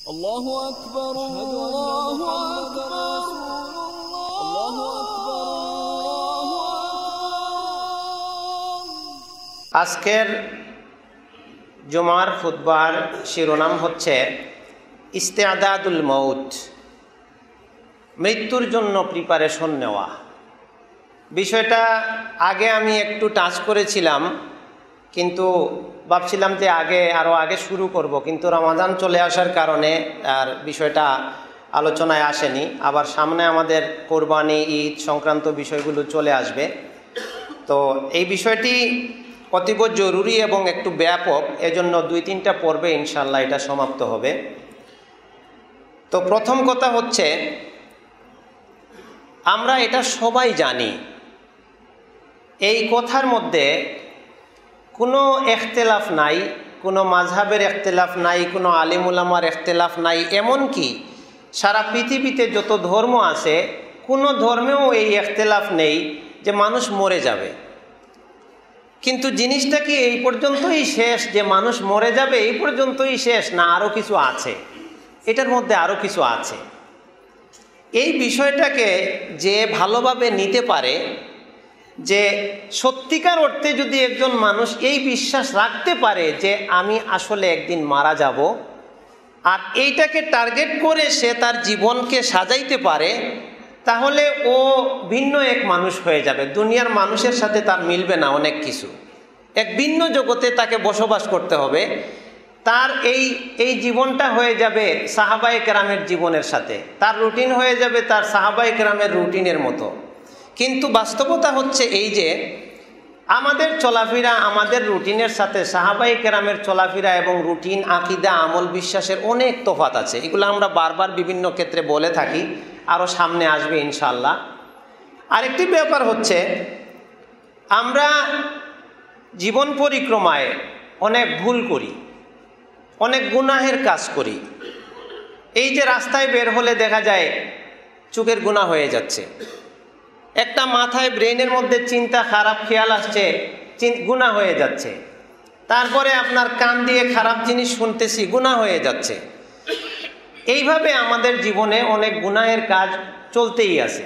الله أكبر الله أكبر الله أكبر আজকের জুমার খুতবার শিরোনাম হচ্ছে ইস্তেআদাদুল মউত, মৃত্যুর জন্য প্রিপারেশন নেওয়া। বিষয়টা আগে আমি একটু টাচ করেছিলাম, কিন্তু ভাবছিলাম যে আরও আগে শুরু করব, কিন্তু রমাদান চলে আসার কারণে আর বিষয়টা আলোচনায় আসেনি। আবার সামনে আমাদের কোরবানি, ঈদ সংক্রান্ত বিষয়গুলো চলে আসবে। তো এই বিষয়টি অতীব জরুরি এবং একটু ব্যাপক, এজন্য 2-3টা পর্বে ইনশাল্লাহ এটা সমাপ্ত হবে। তো প্রথম কথা হচ্ছে, আমরা এটা সবাই জানি, এই কথার মধ্যে কোনো এখতেলাফ নাই, কোনো মাযহাবের এখতেলাফ নাই, কোনো আলিম উলামার এখতেলাফ নাই। এমনকি সারা পৃথিবীতে যত ধর্ম আছে, কোনো ধর্মেও এই এখতেলাফ নেই যে মানুষ মরে যাবে। কিন্তু জিনিসটা কি এই পর্যন্তই শেষ যে মানুষ মরে যাবে, এই পর্যন্তই শেষ না আরও কিছু আছে? এটার মধ্যে আরও কিছু আছে। এই বিষয়টাকে যে ভালোভাবে নিতে পারে, যে সত্যিকার অর্থে যদি একজন মানুষ এই বিশ্বাস রাখতে পারে যে আমি আসলে একদিন মারা যাব, আর এইটাকে টার্গেট করে সে তার জীবনকে সাজাইতে পারে, তাহলে ও ভিন্ন এক মানুষ হয়ে যাবে। দুনিয়ার মানুষের সাথে তার মিলবে না অনেক কিছু, এক ভিন্ন জগতে তাকে বসবাস করতে হবে। তার এই জীবনটা হয়ে যাবে সাহাবায়ে কেরামের জীবনের সাথে, তার রুটিন হয়ে যাবে তার সাহাবায়ে কেরামের রুটিনের মতো। কিন্তু বাস্তবতা হচ্ছে এই যে আমাদের চলাফেরা, আমাদের রুটিনের সাথে সাহাবায়ে কেরামের চলাফেরা এবং রুটিন, আকীদা, আমল, বিশ্বাসের অনেক তফাৎ আছে। এগুলো আমরা বারবার বিভিন্ন ক্ষেত্রে বলে থাকি, আরও সামনে আসবে ইনশাল্লাহ। আরেকটি ব্যাপার হচ্ছে, আমরা জীবন পরিক্রমায় অনেক ভুল করি, অনেক গুনাহের কাজ করি। এই যে রাস্তায় বের হলে দেখা যায় চোখের গুনাহ হয়ে যাচ্ছে, একটা মাথায় ব্রেনের মধ্যে চিন্তা, খারাপ খেয়াল আসছে, গুনাহ হয়ে যাচ্ছে। তারপরে আপনার কান দিয়ে খারাপ জিনিস শুনতেছি, গুনাহ হয়ে যাচ্ছে। এইভাবে আমাদের জীবনে অনেক গুনাহের কাজ চলতেই আছে।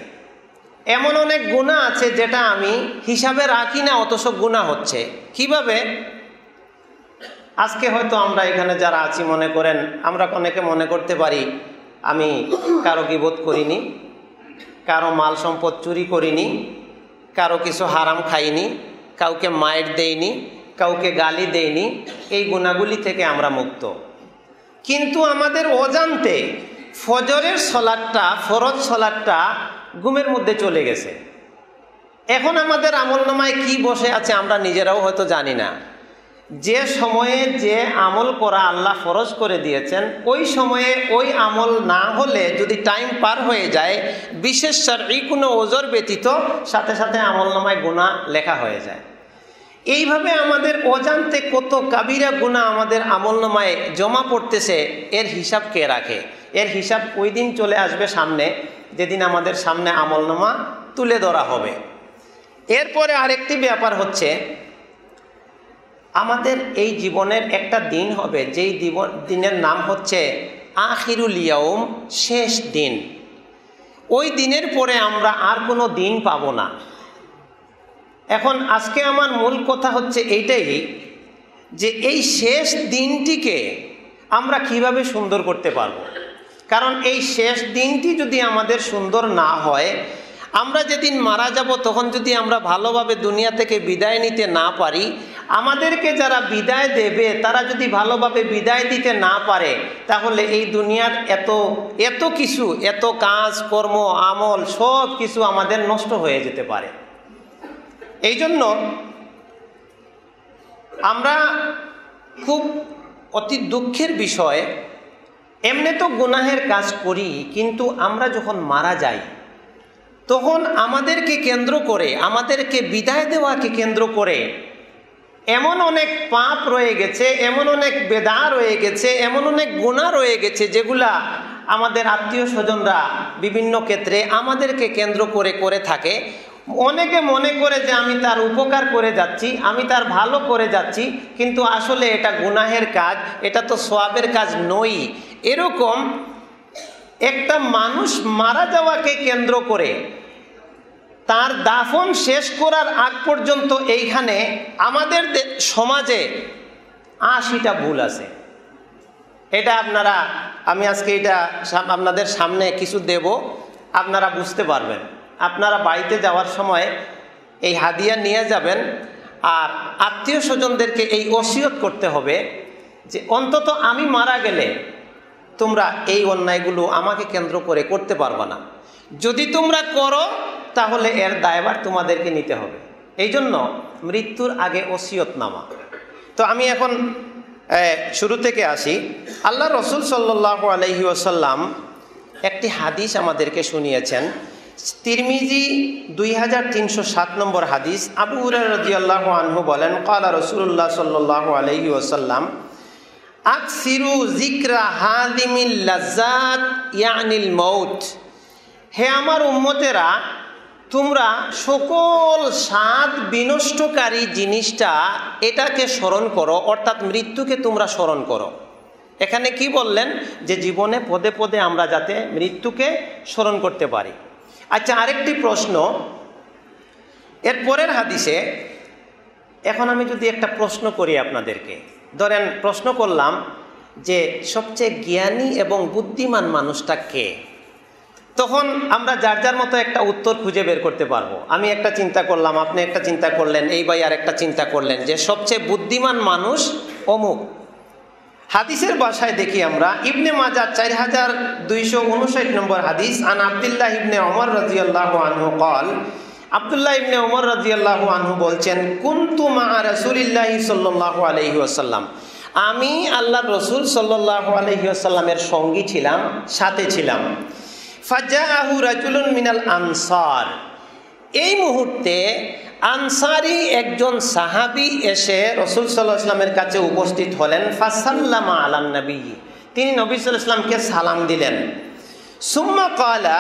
এমন অনেক গুনাহ আছে যেটা আমি হিসাবে রাখি না, অথচ গুনাহ হচ্ছে। কিভাবে? আজকে হয়তো আমরা এখানে যারা আছি মনে করেন, আমরা অনেকে মনে করতে পারি আমি কারো গীবত করিনি, কারো মাল সম্পদ চুরি করিনি, কারো কিছু হারাম খাইনি, কাউকে মায়ের দেইনি, কাউকে গালি দেইনি। এই গুনাহগুলি থেকে আমরা মুক্ত। কিন্তু আমাদের অজান্তে ফজরের সলাতটা, ফরজ সলাতটা ঘুমের মধ্যে চলে গেছে। এখন আমাদের আমলনামায় কি বসে আছে আমরা নিজেরাও হয়তো জানি না। যে সময়ে যে আমল করা আল্লাহ ফরজ করে দিয়েছেন, ওই সময়ে ওই আমল না হলে যদি টাইম পার হয়ে যায়, বিশেষ শারঈ কোনো ওজর ব্যতীত সাথে সাথে আমলনামায় গুনাহ লেখা হয়ে যায়। এইভাবে আমাদের অজান্তে কত কাবিরা গুনাহ আমাদের আমলনামায় জমা পড়তেছে, এর হিসাব কে রাখে? এর হিসাব ওই দিন চলে আসবে সামনে, যেদিন আমাদের সামনে আমলনামা তুলে ধরা হবে। এরপরে আরেকটি ব্যাপার হচ্ছে, আমাদের এই জীবনের একটা দিন হবে, যেই দিনের নাম হচ্ছে আখিরুল ইয়াউম, শেষ দিন। ওই দিনের পরে আমরা আর কোনো দিন পাব না। এখন আজকে আমার মূল কথা হচ্ছে এইটাই, যে এই শেষ দিনটিকে আমরা কিভাবে সুন্দর করতে পারবো। কারণ এই শেষ দিনটি যদি আমাদের সুন্দর না হয়, আমরা যেদিন মারা যাব তখন যদি আমরা ভালোভাবে দুনিয়া থেকে বিদায় নিতে না পারি, আমাদেরকে যারা বিদায় দেবে তারা যদি ভালোভাবে বিদায় দিতে না পারে, তাহলে এই দুনিয়ার এত কিছু, এত কাজ কর্ম আমল সব কিছু আমাদের নষ্ট হয়ে যেতে পারে। এই জন্য আমরা খুব অতি দুঃখের বিষয়, এমনি তো গুনাহের কাজ করি, কিন্তু আমরা যখন মারা যাই তখন আমাদেরকে কেন্দ্র করে, আমাদেরকে বিদায় দেওয়াকে কেন্দ্র করে এমন অনেক পাপ রয়ে গেছে, এমন অনেক বেদা রয়ে গেছে, এমন অনেক গুনাহ রয়ে গেছে, যেগুলা আমাদের আত্মীয় স্বজনরা বিভিন্ন ক্ষেত্রে আমাদেরকে কেন্দ্র করে থাকে। অনেকে মনে করে যে আমি তার উপকার করে যাচ্ছি, আমি তার ভালো করে যাচ্ছি, কিন্তু আসলে এটা গুনাহের কাজ, এটা তো সওয়াবের কাজ নয়। এরকম একটা মানুষ মারা যাওয়াকে কেন্দ্র করে তার দাফন শেষ করার আগ পর্যন্ত এইখানে আমাদের সমাজে ৮০টা ভুল আছে। এটা আপনারা, আমি আজকে এটা আপনাদের সামনে কিছু দেব, আপনারা বুঝতে পারবেন। আপনারা বাড়িতে যাওয়ার সময় এই হাদিয়া নিয়ে যাবেন, আর আত্মীয় স্বজনদেরকে এই ওসিয়ত করতে হবে যে অন্তত আমি মারা গেলে তোমরা এই অন্যায়গুলো আমাকে কেন্দ্র করে করতে পারবে না। যদি তোমরা করো তাহলে এর দায়ভার তোমাদেরকে নিতে হবে। এই জন্য মৃত্যুর আগে ওসিয়তনামা। তো আমি এখন শুরু থেকে আসি। আল্লাহ রসুল সাল্লাল্লাহু আলাইহি ওয়াসাল্লাম একটি হাদিস আমাদেরকে শুনিয়েছেন। তিরমিজি 2307 নম্বর হাদিস। আবু হুরায়রা রাদিয়াল্লাহু আনহু বলেন, ক্বালা রাসূলুল্লাহ সাল্লাল্লাহু আলাইহি ওয়াসাল্লাম আকসিরু যিকরা হাদিমিল লাজ্জাত ইয়ানিল মাউত। হে আমার উম্মতেরা, তোমরা সকল স্বাদ বিনষ্টকারী জিনিসটা এটাকে স্মরণ করো, অর্থাৎ মৃত্যুকে তোমরা স্মরণ করো। এখানে কি বললেন? যে জীবনে পদে পদে আমরা যাতে মৃত্যুকে স্মরণ করতে পারি। আচ্ছা, আরেকটি প্রশ্ন এর পরের হাদিসে। এখন আমি যদি একটা প্রশ্ন করি আপনাদেরকে, ধরেন প্রশ্ন করলাম যে সবচেয়ে জ্ঞানী এবং বুদ্ধিমান মানুষটা কে? তখন আমরা যার যার মতো একটা উত্তর খুঁজে বের করতে পারবো। আমি একটা চিন্তা করলাম, আপনি একটা চিন্তা করলেন, এই ভাই আর একটা চিন্তা করলেন যে সবচেয়ে বুদ্ধিমান মানুষ অমুক। হাদিসের ভাষায় দেখি আমরা ইবনে মাজাহ 4259 নম্বর হাদিস। আন আব্দুল্লাহ ইবনে ওমর রাদিয়াল্লাহু আনহু قال, আব্দুল্লাহ ইবনে ওমর রাদিয়াল্লাহু আনহু বলছেন, কুনতু মা রাসূলিল্লাহি সাল্লাল্লাহু আলাইহি ওয়াসাল্লাম, আমি আল্লাহর রাসূল সাল্লাল্লাহু আলাইহি ওয়াসাল্লামের সঙ্গী ছিলাম, সাথে ছিলাম। ফাজাআহু রাজুলুন মিনাল আনসার, এই মুহূর্তে আনসারি একজন সাহাবী এসে রাসূল সাল্লাল্লাহু আলাইহি ওয়াসাল্লামের কাছে উপস্থিত হলেন। ফাসাল্লামা আলান নবী, তিনি নবী সাল্লাল্লাহু আলাইহি ওয়াসাল্লামকে সালাম দিলেন। সুম্মা ক্বালা,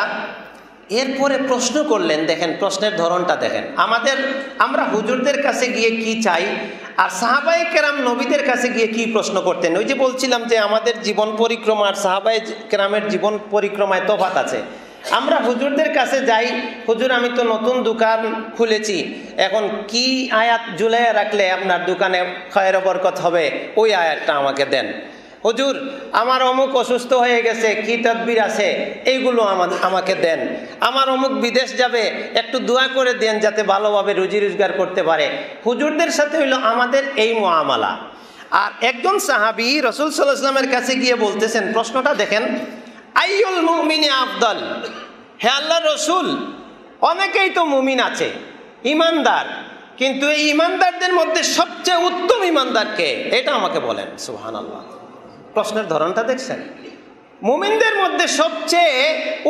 এরপরে প্রশ্ন করলেন। দেখেন প্রশ্নের ধরনটা দেখেন। আমরা হুজুরদের কাছে গিয়ে কি চাই, আর সাহাবায়ে কেরাম নবীদের কাছে গিয়ে কি প্রশ্ন করতেন। ওই যে বলছিলাম যে আমাদের জীবন পরিক্রমা আর সাহাবায়ে কেরামের জীবন পরিক্রমায় তফাৎ আছে। আমরা হুজুরদের কাছে যাই, হুজুর আমি তো নতুন দোকান খুলেছি, এখন কি আয়াত ঝুলাইয়া রাখলে আপনার দোকানে খয়ের বরকত হবে, ওই আয়াতটা আমাকে দেন। হুজুর আমার অমুক অসুস্থ হয়ে গেছে, কি তদবির আছে, এইগুলো আমাকে দেন। আমার অমুক বিদেশ যাবে, একটু দোয়া করে দেন যাতে ভালোভাবে রুজি রোজগার করতে পারে। হুজুরদের সাথে হইল আমাদের এই মুআমালা। আর একজন সাহাবী রাসূল সাল্লাল্লাহু আলাইহি ওয়াসাল্লামের কাছে গিয়ে বলতেছেন, প্রশ্নটা দেখেন, আইয়ুল মুমিনি আফদল, হে আল্লাহর রাসূল, অনেকেই তো মুমিন আছে, ইমানদার, কিন্তু এই ইমানদারদের মধ্যে সবচেয়ে উত্তম ইমানদার কে, এটা আমাকে বলেন। সুবহানাল্লাহ, প্রশ্নের ধরনটা দেখছেন? মুমিনদের মধ্যে সবচেয়ে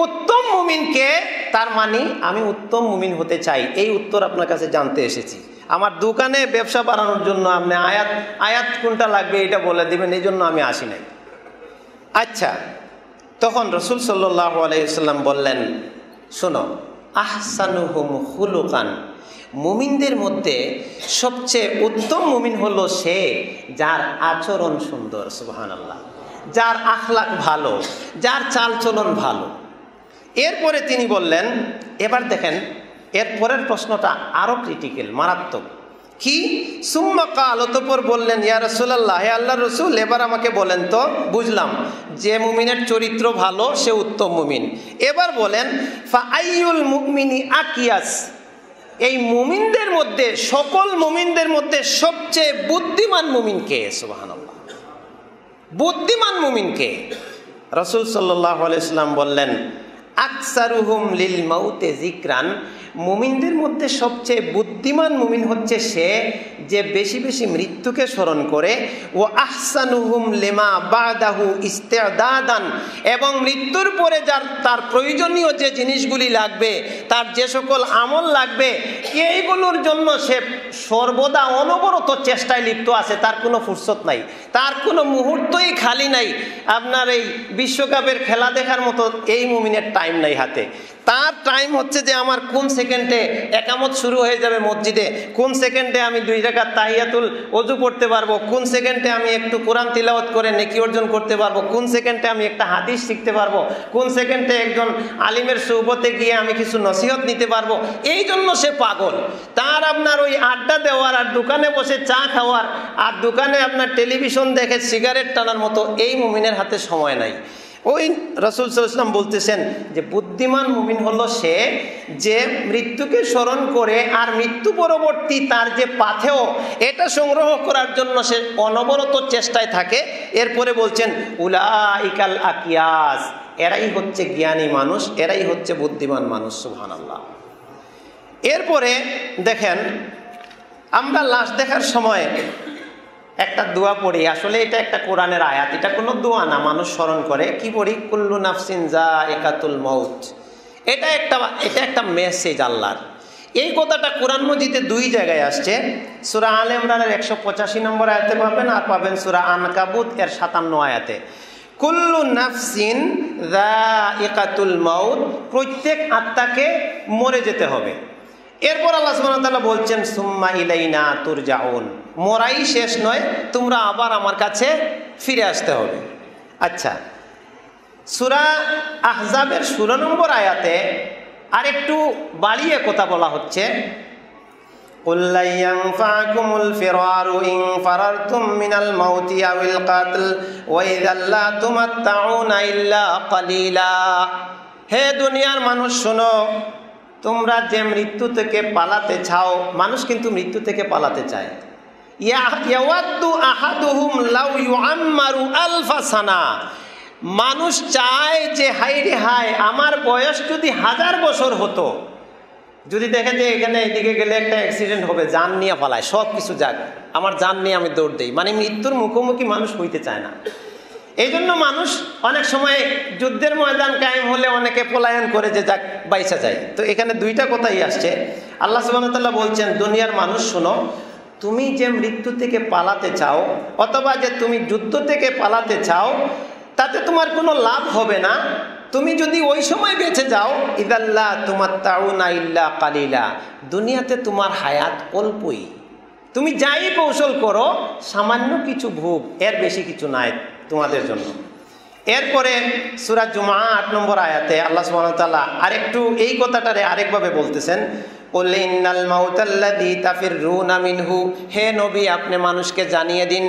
উত্তম মুমিন কে? তার মানে আমি উত্তম মুমিন হতে চাই, এই উত্তর আপনার কাছে জানতে এসেছি। আমার দোকানে ব্যবসা বাড়ানোর জন্য আপনি আয়াত কোনটা লাগবে এটা বলে দিবেন, এই জন্য আমি আসি নাই। আচ্ছা, তখন রাসূল সাল্লাল্লাহু আলাইহি ওয়াসাল্লাম বললেন, শোনো, আহসানুহুম খুলুকান, মুমিনদের মধ্যে সবচেয়ে উত্তম মুমিন হলো সে যার আচরণ সুন্দর। সুবহানাল্লাহ, যার আখলাক ভালো, যার চালচলন ভালো। এরপরে তিনি বললেন, এবার দেখেন এরপরের প্রশ্নটা আরো ক্রিটিক্যাল, মারাত্মক। কি? সুম্মা কাল, অতঃপর বললেন, ইয়া রাসূলুল্লাহ, হে আল্লাহর রাসূল, এবার আমাকে বলেন তো, বুঝলাম যে মুমিনের চরিত্র ভালো সে উত্তম মুমিন। এবার বলেন, ফা আইয়ুল মুমিনি আকিয়াস, এই মুমিনদের মধ্যে, সকল মুমিনদের মধ্যে সবচেয়ে বুদ্ধিমান মুমিন কে? সুবহানাল্লাহ, বুদ্ধিমান মুমিন কে? রাসূল সাল্লাল্লাহু আলাইহি ওয়াসাল্লাম বললেন, আকসারুহুম লিল মাউতে যিকরান, মুমিনদের মধ্যে সবচেয়ে বুদ্ধিমান মুমিন হচ্ছে সে যে বেশি বেশি মৃত্যুকে স্মরণ করে। ও আহসানুহুম লিমা বাদাহু ইস্তিদাদান, এবং মৃত্যুর পরে তার প্রয়োজনীয় যে জিনিসগুলি লাগবে, তার যে সকল আমল লাগবে, এইগুলোর জন্য সে সর্বদা অনবরত চেষ্টায় লিপ্ত আছে, তার কোনো ফুরসত নাই, তার কোনো মুহূর্তই খালি নাই। আপনার এই বিশ্বকাপের খেলা দেখার মতো এই মুমিনের টাইম নাই হাতে। তার টাইম হচ্ছে যে আমার কোন সেকেন্ডে একামত শুরু হয়ে যাবে মসজিদে, কোন সেকেন্ডে আমি 2 রাকাত তাহিয়াতুল ওযু পড়তে পারবো, কোন সেকেন্ডে আমি একটু কোরআন তিলাওয়াত করে নেকি অর্জন করতে পারবো, কোন সেকেন্ডে আমি একটা হাদিস শিখতে পারবো, কোন সেকেন্ডে একজন আলিমের সুহবতে গিয়ে আমি কিছু নসিহত নিতে পারবো। এই জন্য সে পাগল। তার আপনার ওই আড্ডা দেওয়ার আর দোকানে বসে চা খাওয়ার আর দোকানে আপনার টেলিভিশন দেখে সিগারেট টানার মতো এই মুমিনের হাতে সময় নাই। ওই রাসূল সাল্লাল্লাহু আলাইহি ওয়াসাল্লাম বলতেছেন যে বুদ্ধিমান মুমিন হলো সে যে মৃত্যুকে স্মরণ করে আর মৃত্যু পরবর্তী তার যে পাথেয় এটা সংগ্রহ করার জন্য সে অনবরত চেষ্টায় থাকে। এরপরে বলছেন উলাইকাল আকিয়াস, এরাই হচ্ছে জ্ঞানী মানুষ, এরাই হচ্ছে বুদ্ধিমান মানুষ। সুবহানাল্লাহ। এরপরে দেখেন আমরা লাশ দেখার সময় একটা দোয়া পড়ি, আসলে এটা একটা কোরআনের আয়াত, এটা কোনো দোয়া না, মানুষ স্মরণ করে। কি পড়ি? কুল্লু নাফসিন যায়িকাতুল মাউত। এটা একটা মেসেজ আল্লাহর। এই কথাটা কোরআন মজিদে 2 জায়গায় আসছে। সূরা আলে ইমরানের 185 নম্বর আয়াতে পাবেন, আর পাবেন সূরা আনকাবুত এর 57 আয়াতে। কুল্লু নাফসিন যায়িকাতুল মাউত, প্রত্যেক আত্মাকে মরে যেতে হবে। এরপর আল্লাহ সুবহানাহু ওয়া তাআলা বলছেন সুম্মা ইলাইনা তুরজাউন, মরাই শেষ নয়, তোমরা আবার আমার কাছে ফিরে আসতে হবে। আচ্ছা, সূরা আহজাবের 16 নম্বর আয়াতে আরেকটু বাড়িয়ে কথা বলা হচ্ছে, কুল লা ইয়ানফাকুমুল ফিরারু ইন ফারারতুম মিনাল মাউতি আওয়াল কাতল ওয়া ইযাল লা তুমাত্তাউনা ইল্লা কালিলা। হে দুনিয়ার মানুষ শোনো, তোমরা যে মৃত্যু থেকে পালাতে চাও, মানুষ কিন্তু মৃত্যু থেকে পালাতে চায়। ইয়াওয়াদ্দু আহাদুহুম লাউ ইউআম্মারু আলফা সানা, মানুষ চায় যে হায় রে হায় আমার বয়স যদি 1000 বছর হতো। যদি দেখে যে এখানে এদিকে গেলে একটা অ্যাক্সিডেন্ট হবে, জান নিয়ে পালায়, সব কিছু যাক, আমার জান নিয়ে আমি দৌড় দিই। মানে মৃত্যুর মুখোমুখি মানুষ হইতে চায় না। এই জন্য মানুষ অনেক সময় যুদ্ধের ময়দান কায়েম হলে অনেকে পলায়ন করে যে যাক বাইসা যায়। তো এখানে 2টা কথাই আসছে। আল্লাহ সুবহানাহু ওয়া তাআলা বলছেন দুনিয়ার মানুষ শোনো, তুমি যে মৃত্যু থেকে পালাতে চাও অথবা যে তুমি যুদ্ধ থেকে পালাতে চাও, তাতে তোমার কোনো লাভ হবে না। তুমি যদি ওই সময় বেঁচে যাও, ইদাল্লা তুমাত্তাউনা ইল্লা কালিলা, দুনিয়াতে তোমার হায়াত অল্পই, তুমি যাই কৌশল করো সামান্য কিছু ভোগ, এর বেশি কিছু নাই তোমাদের জন্য। এরপরে সূরা জুমআ 8 নম্বর আয়াতে আল্লাহ সুবহানাহু ওয়া তাআলা আরেকটু এই কথাটারে আরেকভাবে বলতেছেন, কুল ইন্নাল মাউতাল্লাযী তাফিররুনা মিনহু, হে নবী আপনি মানুষকে জানিয়ে দিন,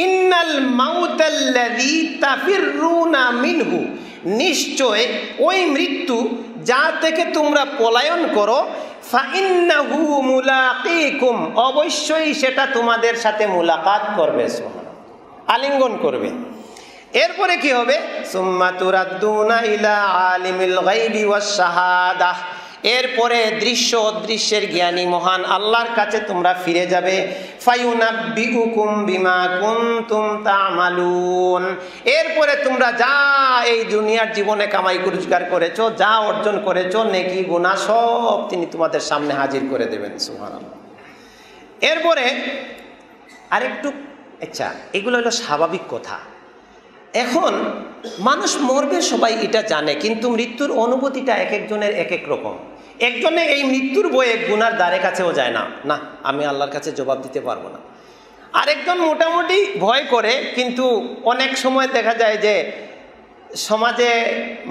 ইন্নাল মাউতাল্লাযী তাফিররুনা মিনহু, নিশ্চয় ওই মৃত্যু যা থেকে তোমরা পলায়ন করো, ফাইন্নাহু মুলাকীকুম, অবশ্যই সেটা তোমাদের সাথে মুলাকাত করবে, আলিঙ্গন করবে। এরপরে কি হবে? সুম্মা তুরাদ্দুনা ইলা আলিমিল গায়বি ওয়াশ শাহাদাহ, এরপরে দৃশ্য অদৃশ্যের জ্ঞানী মহান আল্লাহর কাছে তোমরা ফিরে যাবে। ফায়ুনাব্বিউকুম বিমা কুনতুম তা'মালুন, এরপরে তোমরা যা এই দুনিয়ার জীবনে কামাই রোজগার করেছো, যা অর্জন করেছো, নেকি গুনাহ সব তিনি তোমাদের সামনে হাজির করে দেবেন। সুবহানাল্লাহ। এরপরে আরেকটু, আচ্ছা এগুলো হলো স্বাভাবিক কথা। এখন মানুষ মরবে সবাই এটা জানে, কিন্তু মৃত্যুর অনুভূতিটা এক একজনের এক এক রকম। একজনে এই মৃত্যুর বয়ে গুনার দ্বারে কাছেও যায় না, না আমি আল্লাহর কাছে জবাব দিতে পারবো না। আরেকজন মোটামুটি ভয় করে, কিন্তু অনেক সময় দেখা যায় যে সমাজে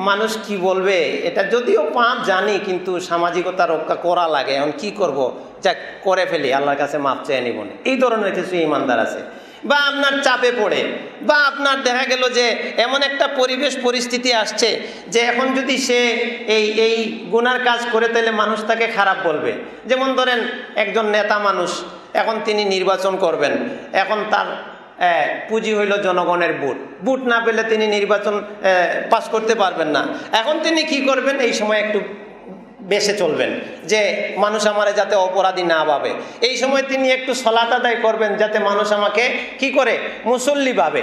মানুষ কি বলবে, এটা যদিও পাপ জানি কিন্তু সামাজিকতা রক্ষা করা লাগে, এখন কি করব, যা করে ফেলি, আল্লাহর কাছে মাপ চেয়ে নিব না, এই ধরনের কিছু ইমানদার আছে। বা আপনার চাপে পড়ে, বা আপনার দেখা গেল যে এমন একটা পরিবেশ পরিস্থিতি আসছে যে এখন যদি সে এই গুনার কাজ করে তাহলে মানুষ তাকে খারাপ বলবে। যেমন ধরেন একজন নেতা মানুষ, এখন তিনি নির্বাচন করবেন, এখন তার পুঁজি হইল জনগণের ভোট না পেলে তিনি নির্বাচন পাস করতে পারবেন না। এখন তিনি কি করবেন, এই সময় একটু বেশে চলবেন যে মানুষ আমারে যাতে অপরাধী না ভাবে। এই সময় তিনি একটু সালাত আদায় করবেন যাতে মানুষ আমাকে কি করে, মুসল্লি ভাবে।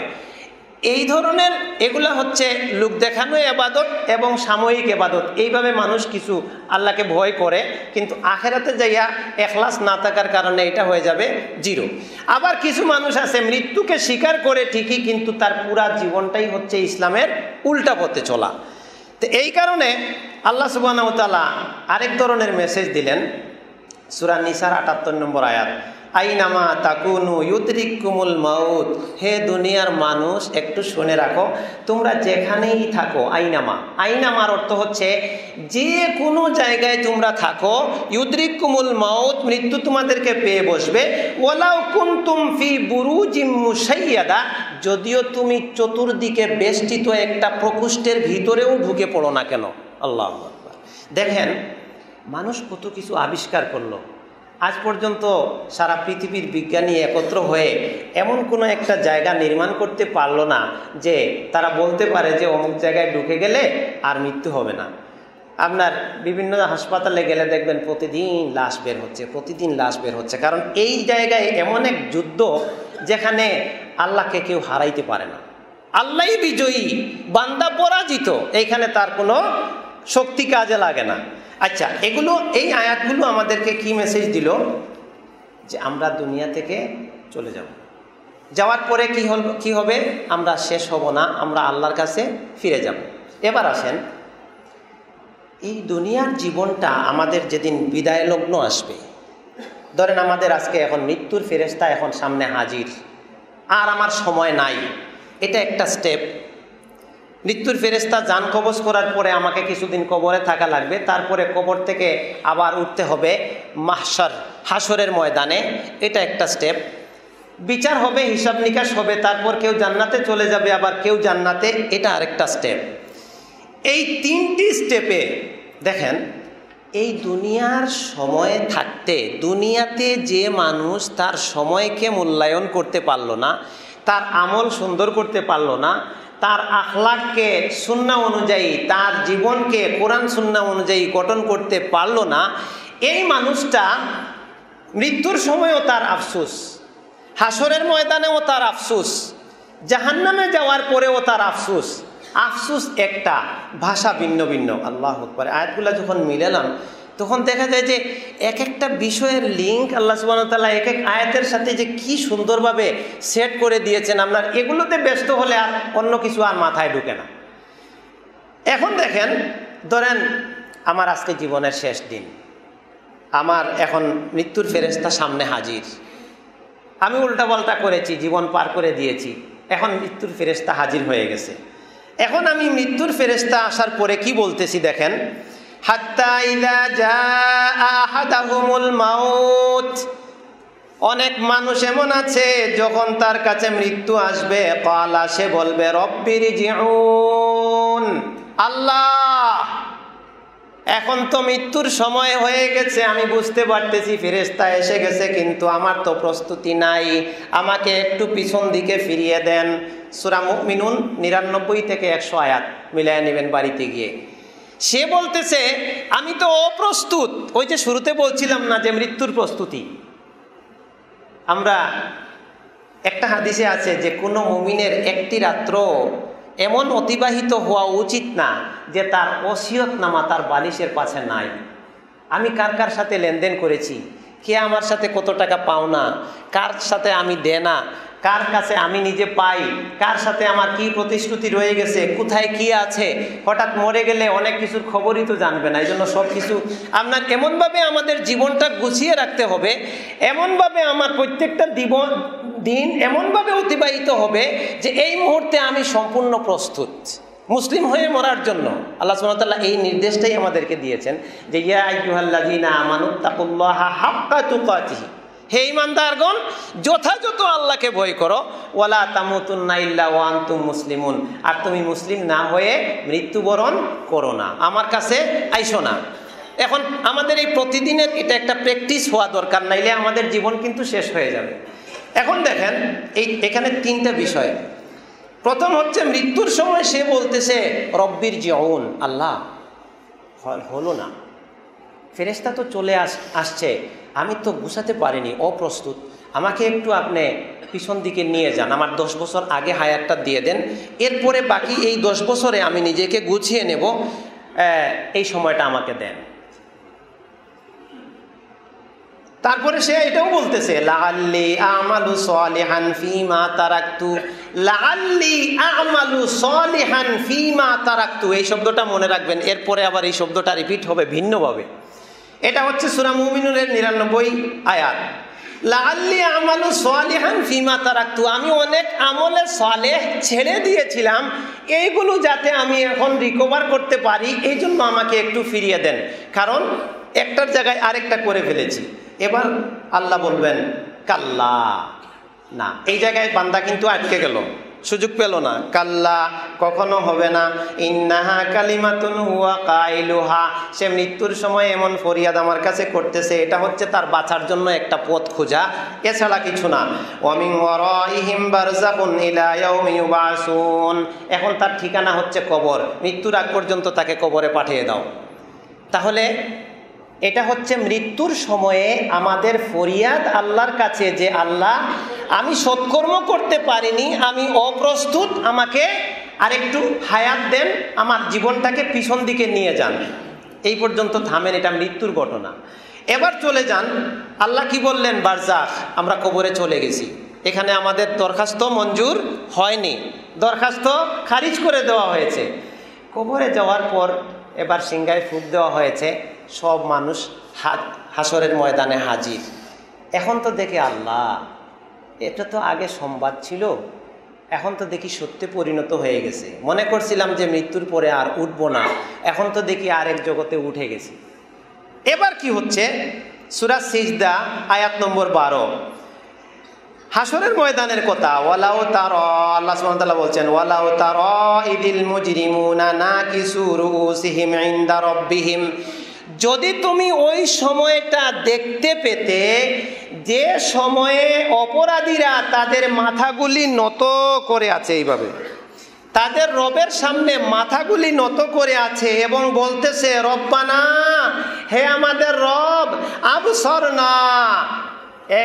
এই ধরনের এগুলা হচ্ছে লোক দেখানো ইবাদত এবং সাময়িক ইবাদত। এইভাবে মানুষ কিছু আল্লাহকে ভয় করে, কিন্তু আখিরাতে যাইয়া ইখলাস না থাকার কারণে এটা হয়ে যাবে জিরো। আবার কিছু মানুষ আছে মৃত্যুকে স্বীকার করে ঠিকই, কিন্তু তার পুরা জীবনটাই হচ্ছে ইসলামের উল্টা পথে চলা। তো এই কারণে আল্লাহ সুবহানাহু ওয়া তাআলা আরেক ধরনের মেসেজ দিলেন সূরা নিসার ৭৮ নম্বর আয়াত, আইনামা তাকুনু ইউদরিকুমুল মাউত। হে দুনিয়ার মানুষ, একটু শুনে রাখো, তোমরা যেখানেই থাকো, আইনামার অর্থ হচ্ছে যে কোনো জায়গায় তোমরা থাকো, ইউদরিকুমুল মাউত, মৃত্যু তোমাদেরকে পেয়ে বসবে। ওয়ালাউ কুনতুম ফি বুরুজিম মুশাইয়াদা, যদিও তুমি চতুর্দিকে বেষ্টিত একটা প্রকোষ্ঠের ভিতরেও ঢুকে পড়ো না কেন। আল্লাহু আকবার। দেখেন মানুষ কত কিছু আবিষ্কার করলো। আজ পর্যন্ত সারা পৃথিবীর বিজ্ঞানী একত্র হয়ে এমন কোনো একটা জায়গা নির্মাণ করতে পারলো না যে তারা বলতে পারে যে অমুক জায়গায় ঢুকে গেলে আর মৃত্যু হবে না। আপনার বিভিন্ন হাসপাতালে গেলে দেখবেন প্রতিদিন লাশ বের হচ্ছে, কারণ এই জায়গায় এমন এক যুদ্ধ যেখানে আল্লাহকে কেউ হারাইতে পারে না। আল্লাহই বিজয়ী, বান্দা পরাজিত, এইখানে তার কোনো শক্তি কাজে লাগে না। আচ্ছা, এই আয়াতগুলো আমাদেরকে কি মেসেজ দিল? যে আমরা দুনিয়া থেকে চলে যাব, যাওয়ার পরে কি হবে? আমরা শেষ হব না, আমরা আল্লাহর কাছে ফিরে যাব। এবার আসেন, এই দুনিয়ার জীবনটা আমাদের যেদিন বিদায় লগ্ন আসবে, ধরেন আমাদের আজকে এখন মৃত্যুর ফেরেশতা এখন সামনে হাজির, আর আমার সময় নাই, এটা একটা স্টেপ। মৃত্যুর ফেরেশতা জান কবজ করার পরে আমাকে কিছুদিন কবরে থাকা লাগবে, তারপরে কবর থেকে আবার উঠতে হবে হাসরের ময়দানে, এটা একটা স্টেপ। বিচার হবে, হিসাব নিকাশ হবে, তারপর কেউ জান্নাতে চলে যাবে, আবার কেউ জান্নাতে, এটা আরেকটা স্টেপ। এই তিনটি স্টেপে দেখেন, এই দুনিয়ার সময়ে থাকতে দুনিয়াতে যে মানুষ তার সময়কে মূল্যায়ন করতে পারলো না, তার আমল সুন্দর করতে পারলো না, তার আখলাককে সুন্নাহ অনুযায়ী, তার জীবনকে কোরআন সুন্নাহ অনুযায়ী গঠন করতে পারলো না, এই মানুষটা মৃত্যুর সময়ও তার আফসোস, হাসরের ময়দানেও তার আফসোস, জাহান্নামে যাওয়ার পরেও তার আফসোস। আফসোস একটা, ভাষা ভিন্ন ভিন্ন। আল্লাহু আকবার। আয়াতগুলো যখন মিলালাম তখন দেখা যায় যে এক একটা বিষয়ের লিঙ্ক আল্লাহ সুবহানাহু ওয়া তাআলা এক এক আয়াতের সাথে যে কি সুন্দরভাবে সেট করে দিয়েছেন। আপনার এগুলোতে ব্যস্ত হলে আর অন্য কিছু আর মাথায় ঢুকে না। এখন দেখেন, ধরেন আমার আজকে জীবনের শেষ দিন, আমার এখন মৃত্যুর ফেরেশতা সামনে হাজির, আমি উল্টাপাল্টা করেছি, জীবন পার করে দিয়েছি, এখন মৃত্যুর ফেরেশতা হাজির হয়ে গেছে। এখন আমি মৃত্যুর ফেরেশতা আসার পরে কি বলতেছি দেখেন, হাত্তা ইযা জাআ আহাদাহুমুল মাউত। অনেক মানুষ এমন আছে যখন তার কাছে মৃত্যু আসবে, ক্বালা, সে বলবে, রব্বিরজিউন, আল্লাহ এখন তো মৃত্যুর সময় হয়ে গেছে, আমি বুঝতে পারতেছি ফেরেশতা এসে গেছে, কিন্তু আমার তো প্রস্তুতি নাই, আমাকে একটু পিছন দিকে ফিরিয়ে দেন। সূরা মুমিনুন 99 থেকে 100 আয়াত মিলায় নেবেন বাড়িতে গিয়ে। সে বলতেছে আমি তো অপ্রস্তুত। ওই যে শুরুতে বলছিলাম না যে মৃত্যুর প্রস্তুতি, আমরা একটা হাদিসে আছে যে কোনো মুমিনের একটি রাত্র এমন অতিবাহিত হওয়া উচিত না যে তার ওসিয়তনামা তার বালিশের পাশে নাই। আমি কার কার সাথে লেনদেন করেছি, কে আমার সাথে কত টাকা পাওনা, কার সাথে আমি দেনা, কার কাছে আমি নিজে পাই, কার সাথে আমার কি প্রতিশ্রুতি রয়ে গেছে, কোথায় কি আছে, হঠাৎ মরে গেলে অনেক কিছুর খবরই তো জানবে না। এই জন্য সব কিছু আপনার এমনভাবে আমাদের জীবনটা গুছিয়ে রাখতে হবে, এমনভাবে আমার প্রত্যেকটা দিন এমনভাবে অতিবাহিত হবে যে এই মুহূর্তে আমি সম্পূর্ণ প্রস্তুত মুসলিম হয়ে মরার জন্য। আল্লাহ সুবহানাহু ওয়া তাআলা এই নির্দেশটাই আমাদেরকে দিয়েছেন যে ইয়া আইয়ুহাল্লাযীনা আমানুত্তাকুল্লাহা হাক্কা তুকাতিহি, হে ঈমানদারগণ যথাযথ আল্লাহকে ভয় করো, ওয়ালা তামুতুন্না ইল্লা ওয়া আনতুম মুসলিমুন, আর তুমি মুসলিম না হয়ে মৃত্যুবরণ করো না, আমার কাছে আইসো না। এখন আমাদের এই প্রতিদিনের এটা একটা প্র্যাকটিস হওয়া দরকার, নাইলে আমাদের জীবন কিন্তু শেষ হয়ে যাবে। এখন দেখেন এখানে তিনটা বিষয়। প্রথম হচ্ছে মৃত্যুর সময় সে বলতেছে রব্বিরজিউন, আল্লাহ হলো না, ফেরেশতা তো চলে আসছে, আমি তো গুছাতে পারিনি, অপ্রস্তুত, আমাকে একটু আপনি পিছন দিকে নিয়ে যান, আমার 10 বছর আগে হায়াতটা দিয়ে দেন, এরপরে বাকি এই 10 বছরে আমি নিজেকে গুছিয়ে নেব, এই সময়টা আমাকে দেন। তারপরে সে এটাও বলতেছে লাআল্লি আমালু সলিহান ফিমা তারাকতু, লাআল্লি আমালু সলিহান ফিমা তারাকতু, এই শব্দটা মনে রাখবেন। এরপরে আবার এই শব্দটা রিপিট হবে ভিন্নভাবে। এটা হচ্ছে সূরা মুমিনুনের 99 আয়াত। লাআল্লি আমালু সলিহান ফিমা তারাকতু, আমি অনেক আমলে সালেহ ছেড়ে দিয়েছিলাম, এইগুলো যাতে আমি এখন রিকভার করতে পারি, এই জন্য আমাকে একটু ফিরিয়ে দেন, কারণ একটার জায়গায় আরেকটা করে ফেলেছি। এবার আল্লাহ বলবেন কাল্লা, না, এই জায়গায় বান্দা কিন্তু আটকে গেল, সুযোগ পেল না। কাল্লা, কখনো হবে না। ইন্নাহা কালিমাতুন হুয়া কাইলুহা, সে মৃত্যুর সময় এমন ফরিয়াদ আমার কাছে করতেছে, এটা হচ্ছে তার বাঁচার জন্য একটা পথ খোঁজা, এছাড়া কিছু না। ওয়া মিন ওয়ারাইহিম বারযাখুন ইলা ইয়াউমি ইউবআসুন, এখন তার ঠিকানা হচ্ছে কবর, মৃত্যুর আগ পর্যন্ত তাকে কবরে পাঠিয়ে দাও। তাহলে এটা হচ্ছে মৃত্যুর সময়ে আমাদের ফরিয়াদ আল্লাহর কাছে, যে আল্লাহ আমি সৎকর্ম করতে পারিনি, আমি অপ্রস্তুত, আমাকে আরেকটু হায়াত দেন, আমার জীবনটাকে পিছন দিকে নিয়ে যান। এই পর্যন্ত থামেন, এটা মৃত্যুর ঘটনা। এবার চলে যান, আল্লাহ কি বললেন, বারজাখ, আমরা কবরে চলে গেছি, এখানে আমাদের দরখাস্ত মঞ্জুর হয়নি, দরখাস্ত খারিজ করে দেওয়া হয়েছে। কবরে যাওয়ার পর এবার সিংহায় ফুঁক দেওয়া হয়েছে, সব মানুষ হাসরের ময়দানে হাজির। এখন তো দেখে আল্লাহ, এটা তো আগে সংবাদ ছিল, এখন তো দেখি সত্যি পরিণত হয়ে গেছে, মনে করছিলাম যে মৃত্যুর পরে আর উঠবো না, এখন তো দেখি আরেক জগতে উঠে গেছি। এবার কি হচ্ছে, সূরা সিজদা আয়াত নম্বর 12, হাসরের ময়দানের কথা। ওয়ালাউ তারা, আল্লাহ সুবহানাহু ওয়া তাআলা বলছেন, ওয়ালাউ তারা ইদিল মুজরিমুনা নাকিসু রুউসিহিম ইনদা রাব্বিহিম, যদি তুমি ওই সময়টা দেখতে পেতে, যে সময়ে অপরাধীরা তাদের মাথাগুলি নত করে আছে, এইভাবে তাদের রবের সামনে মাথাগুলি নত করে আছে এবং বলতেছে, রব্বানা, হে আমাদের রব, আবসরনা,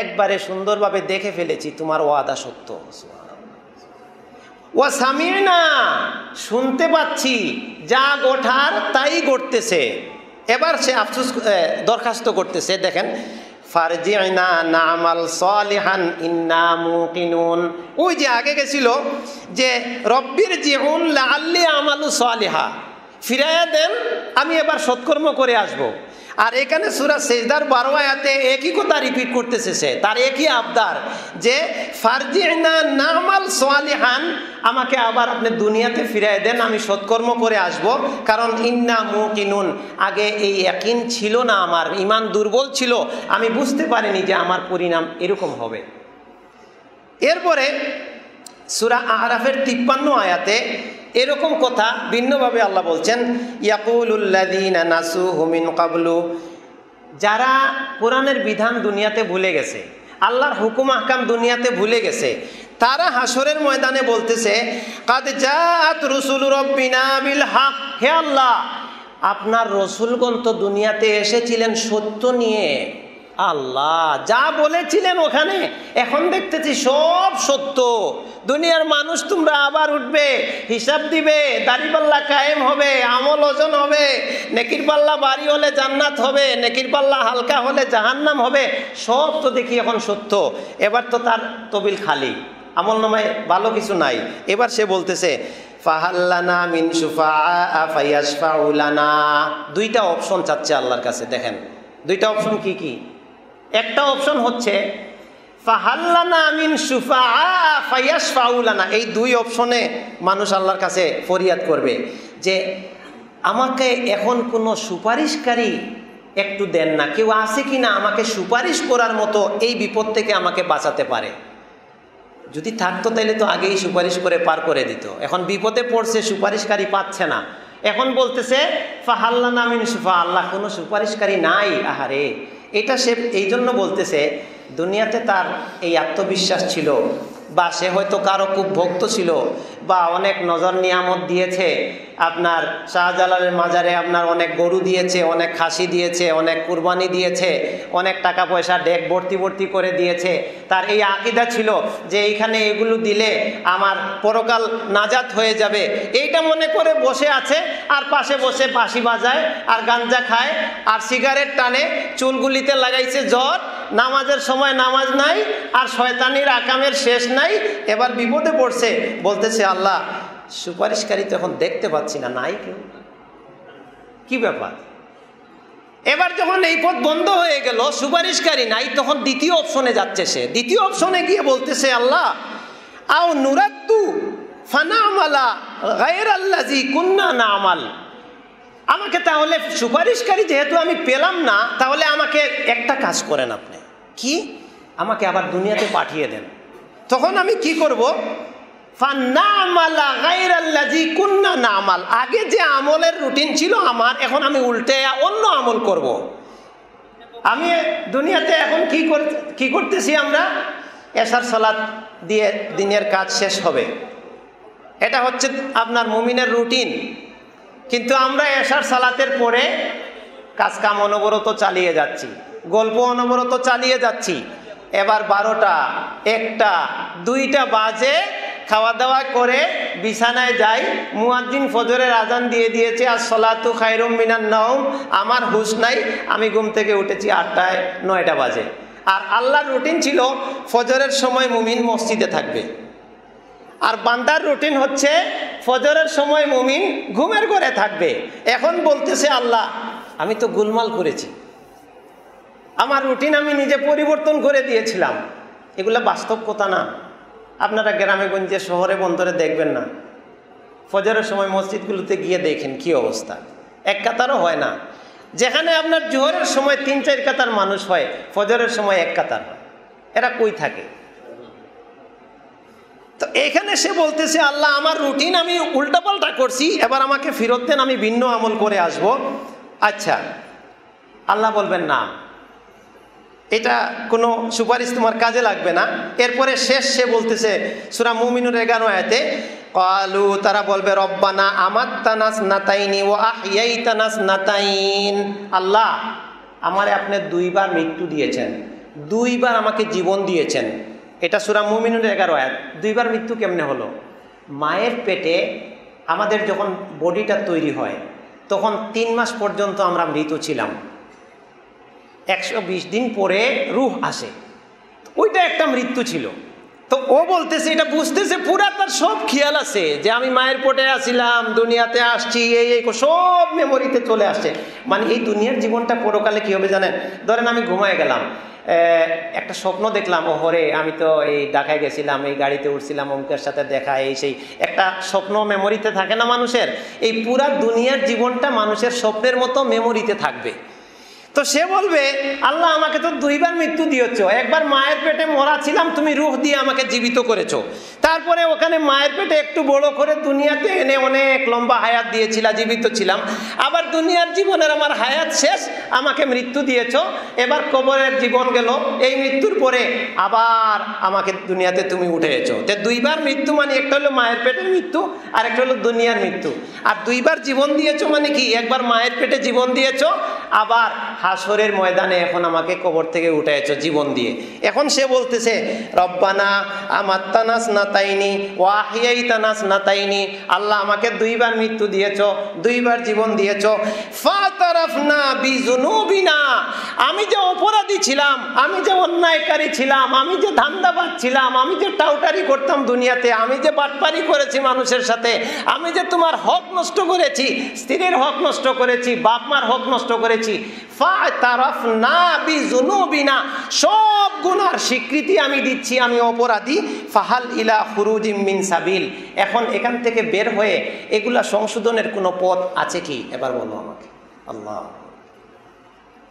একবারে সুন্দরভাবে দেখে ফেলেছি, তোমার ওয়াদা সত্য, ওয়া সামি'না, শুনতে পাচ্ছি, যা গোঠার তাই ঘটতেছে। এবার সে আফসোস দরখাস্ত করতেছে, দেখেন, ফারজি'না না'মাল সালিহান ইন্না মুকিনুন, ওই যে আগে গেছিল যে রব্বির জিউন লাআল্লি আমালু সালিহা, ফিরাইয়া দেন, আমি এবার সৎকর্ম করে আসব। আর এখানে সূরা সিজদার 12 আয়াতে একই কথা রিপিট করতেছে, সে তার একই আবদার, যে ফারজি'না না'মাল সালিহান, আমাকে আবার আপনি দুনিয়াতে ফিরাই দেন, আমি সৎকর্ম করে আসব, কারণ ইন্না মুকিনুন, আগে এই ইয়াকিন ছিল না, আমার ঈমান দুর্বল ছিল, আমি বুঝতে পারিনি যে আমার পরিণাম এরকম হবে। এরপরে সূরা আরাফের 53 আয়াতে এরকম কথা ভিন্নভাবে আল্লাহ বলছেন, ইয়াকুলুল্লাযীনা নাসুহু মিন ক্বাবলু, যারা কোরআনের বিধান দুনিয়াতে ভুলে গেছে, আল্লাহর হুকুম আহকাম দুনিয়াতে ভুলে গেছে, তারা হাসরের ময়দানে বলতেছে, কাদ জাআত রুসুলু রাব্বিনা বিল হক, হে আল্লাহ, আপনার রসুলগণ তো দুনিয়াতে এসেছিলেন সত্য নিয়ে, আল্লাহ যা বলেছিলেন ওখানে, এখন দেখতেছি সব সত্য, দুনিয়ার মানুষ তোমরা আবার উঠবে, হিসাব দিবে, দাড়িপাল্লা কায়েম হবে, আমল ওজন হবে, নেকির পাল্লা ভারী হলে জান্নাত হবে, নেকির পাল্লা হালকা হলে জাহান্নাম হবে, সব তো দেখি এখন সত্য। এবার তো তার তবিল খালি, আমল নামায় ভালো কিছু নাই। এবার সে বলতেছে, ফাহাল্লানা মিন শুফাআ ফায়াশফাউ লানা, দুইটা অপশন চাচ্ছে আল্লাহর কাছে। দেখেন দুইটা অপশন কি কি? একটা অপশন হচ্ছে ফাহাল্লানা মিন শুফাআ ফায়াশফাউ লানা, এই দুই অপশনে মানুষ আল্লাহর কাছে ফরিয়াদ করবে যে আমাকে এখন কোনো সুপারিশকারী একটু দেন না, কেউ আছে কি না আমাকে সুপারিশ করার মতো, এই বিপদ থেকে আমাকে বাঁচাতে পারে। যদি থাকতো তাহলে তো আগেই সুপারিশ করে পার করে দিত, এখন বিপদে পড়ছে, সুপারিশকারী পাচ্ছে না, এখন বলতেছে ফাহাল্লানা মিন শুফা, আল্লাহ কোনো সুপারিশকারী নাই। আহারে, এটা সে এই জন্য বলতেছে, দুনিয়াতে তার এই আত্মবিশ্বাস ছিল, বা সে হয়তো কারো খুব ভক্ত ছিল, বা অনেক নজর নিয়ামত দিয়েছে, আপনার শাহজালালের মাজারে আপনার অনেক গরু দিয়েছে, অনেক খাসি দিয়েছে, অনেক কুরবানি দিয়েছে, অনেক টাকা পয়সা ডেক ভর্তি ভর্তি করে দিয়েছে। তার এই আকীদা ছিল যে এইখানে এগুলো দিলে আমার পরকাল নাজাত হয়ে যাবে, এইটা মনে করে বসে আছে, আর পাশে বসে বাঁশি বাজায় আর গাঞ্জা খায় আর সিগারেট টানে, চুলগুলিতে লাগাইছে জ্বর, নামাজের সময় নামাজ নাই, আর শয়তানির আকামের শেষ নাই। এবার বিপদে পড়ছে, বলতেছে আল্লাহ সুপারিশকারী তো এখন দেখতে পাচ্ছি না, নাই কেউ, কি ব্যাপার? এবার যখন এই পথ বন্ধ হয়ে গেল, সুপারিশকারী নাই, তখন দ্বিতীয় অপশনে যাচ্ছে সে। দ্বিতীয় অপশনে গিয়ে বলতেছে আল্লাহ আও নুরাদ্দু ফানামালা গায়রাল্লাযী কুন্না নামাল, আমাকে তাহলে সুপারিশকারী যেহেতু আমি পেলাম না, তাহলে আমাকে একটা কাজ করেন আপনি, কি? আমাকে আবার দুনিয়াতে পাঠিয়ে দেন। তখন আমি কি করব? ফানামালা গায়রাল্লাযী কুন্না নামাল, আগে যে আমলের রুটিন ছিল আমার, এখন আমি উল্টে অন্য আমল করব। আমি দুনিয়াতে এখন কি করতেছি? আমরা এশার সালাত দিয়ে দিনের কাজ শেষ হবে, এটা হচ্ছে আপনার মুমিনের রুটিন। কিন্তু আমরা এশার সালাতের পরে কাজ কাম অনবরত চালিয়ে যাচ্ছি, গল্প অনবরত চালিয়ে যাচ্ছি। এবার 12টা, 1টা, 2টা বাজে, খাওয়া দাওয়া করে বিছানায় যাই, মুয়াজ্জিন ফজরের আজান দিয়ে দিয়েছে, আর সলাতু খায়রুম মিনান নাওম, আমার হুঁশ নাই, আমি ঘুম থেকে উঠেছি 8টায়, 9টা বাজে। আর আল্লাহর রুটিন ছিল ফজরের সময় মুমিন মসজিদে থাকবে, আর বান্দার রুটিন হচ্ছে ফজরের সময় মুমিন ঘুমের ঘরে থাকবে। এখন বলতেছে আল্লাহ আমি তো গোলমাল করেছি, আমার রুটিন আমি নিজে পরিবর্তন করে দিয়েছিলাম। এগুলো বাস্তব কথা না। আপনারা গ্রামে গঞ্জে শহরে বন্দরে দেখবেন না, ফজরের সময় মসজিদগুলোতে গিয়ে দেখেন কি অবস্থা, এক কাতারও হয় না। যেখানে আপনার জোহরের সময় 3-4 কাতার মানুষ হয়, ফজরের সময় 1 কাতার হয়। এরা কই থাকে? তো এখানে সে বলতেছে আল্লাহ আমার রুটিন আমি উল্টাপাল্টা করছি, এবার আমাকে ফেরত দেন, আমি ভিন্ন আমল করে আসব। আচ্ছা, আল্লাহ বলবেন না, এটা কোনো সুপারিশ তোমার কাজে লাগবে না। এরপরে শেষ সে বলতেছে সূরা মুমিনুর 11 আয়াতে, ক্বালু, তারা বলবে রব্বানা আমাত্তানাস নাতাইনি ওয়া আহইয়াইতানাস নাতাইন, আল্লাহ আমারে আপনি 2বার মৃত্যু দিয়েছেন, 2বার আমাকে জীবন দিয়েছেন। এটা সূরা মুমিনুর 11 আয়াত। 2বার মৃত্যু কেমনে হলো? মায়ের পেটে আমাদের যখন বডিটা তৈরি হয়, তখন 3 মাস পর্যন্ত আমরা মৃত ছিলাম, 120 দিন পরে রূহ আসে, ওইটা একটা মৃত্যু ছিল। তো ও বলতেছে, এটা বুঝতেছে, পুরা তার সব খেয়াল আছে যে আমি মায়ের পেটে আসছিলাম, দুনিয়াতে আসছি, এই সব মেমোরিতে চলে আসছে। মানে এই দুনিয়ার জীবনটা পরকালে কি হবে জানেন? ধরেন আমি ঘুমায় গেলাম, একটা স্বপ্ন দেখলাম, ওহরে আমি তো এই ঢাকায় গেছিলাম, এই গাড়িতে উঠছিলাম, অমুকের সাথে দেখা, এই সেই একটা স্বপ্ন মেমোরিতে থাকে না মানুষের? এই পুরা দুনিয়ার জীবনটা মানুষের স্বপ্নের মতো মেমোরিতে থাকবে। তো সে বলবে আল্লাহ আমাকে তো 2বার মৃত্যু দিয়েছ, একবার মায়ের পেটে মরা ছিলাম, তুমি রূহ দিয়ে আমাকে জীবিত করেছো, তারপরে ওখানে মায়ের পেটে একটু বড় করে দুনিয়াতে এনে অনেক লম্বা হায়াত দিয়েছিলা, জীবিত ছিলাম, আবার দুনিয়ার জীবনের আমার হায়াত শেষ, আমাকে মৃত্যু দিয়েছ, এবার কবরের জীবন গেল, এই মৃত্যুর পরে আবার আমাকে দুনিয়াতে তুমি উঠেছো। তো 2বার মৃত্যু মানে একটা হলো মায়ের পেটের মৃত্যু, আর একটা হলো দুনিয়ার মৃত্যু। আর 2বার জীবন দিয়েছো মানে কি? একবার মায়ের পেটে জীবন দিয়েছো, আবার হাসরের ময়দানে এখন আমাকে কবর থেকে উঠাইছো জীবন দিয়ে। এখন সে বলতেছে রব্বানা আমাত্তানাস নাতাইনি ওয়া আহইয়াইতানাস নাতাইনি, আল্লাহ আমাকে 2বার মৃত্যু দিয়েছো, 2বার জীবন দিয়েছো। ফাতারাফনা বিযুনুবিনা, আমি যে অপরাধী ছিলাম, আমি যে অন্যায়কারী ছিলাম, আমি যে ধান্দাবাজ ছিলাম, আমি যে টাউটারি করতাম দুনিয়াতে, আমি যে বাটপারি করেছি মানুষের সাথে, আমি যে তোমার হক নষ্ট করেছি, স্ত্রীর হক নষ্ট করেছি, বাপ মার হক নষ্ট করেছি, ফাতারাফনা বিযুনুবিনা, সব গুনার স্বীকৃতি আমি দিচ্ছি, আমি অপরাধী। ফাহাল ইলা খুরুজিম মিন সাবিল, এখন এখান থেকে বের হয়ে এগুলা সংশোধনের কোনো পথ আছে কি? এবার বলো আমাকে। আল্লাহ,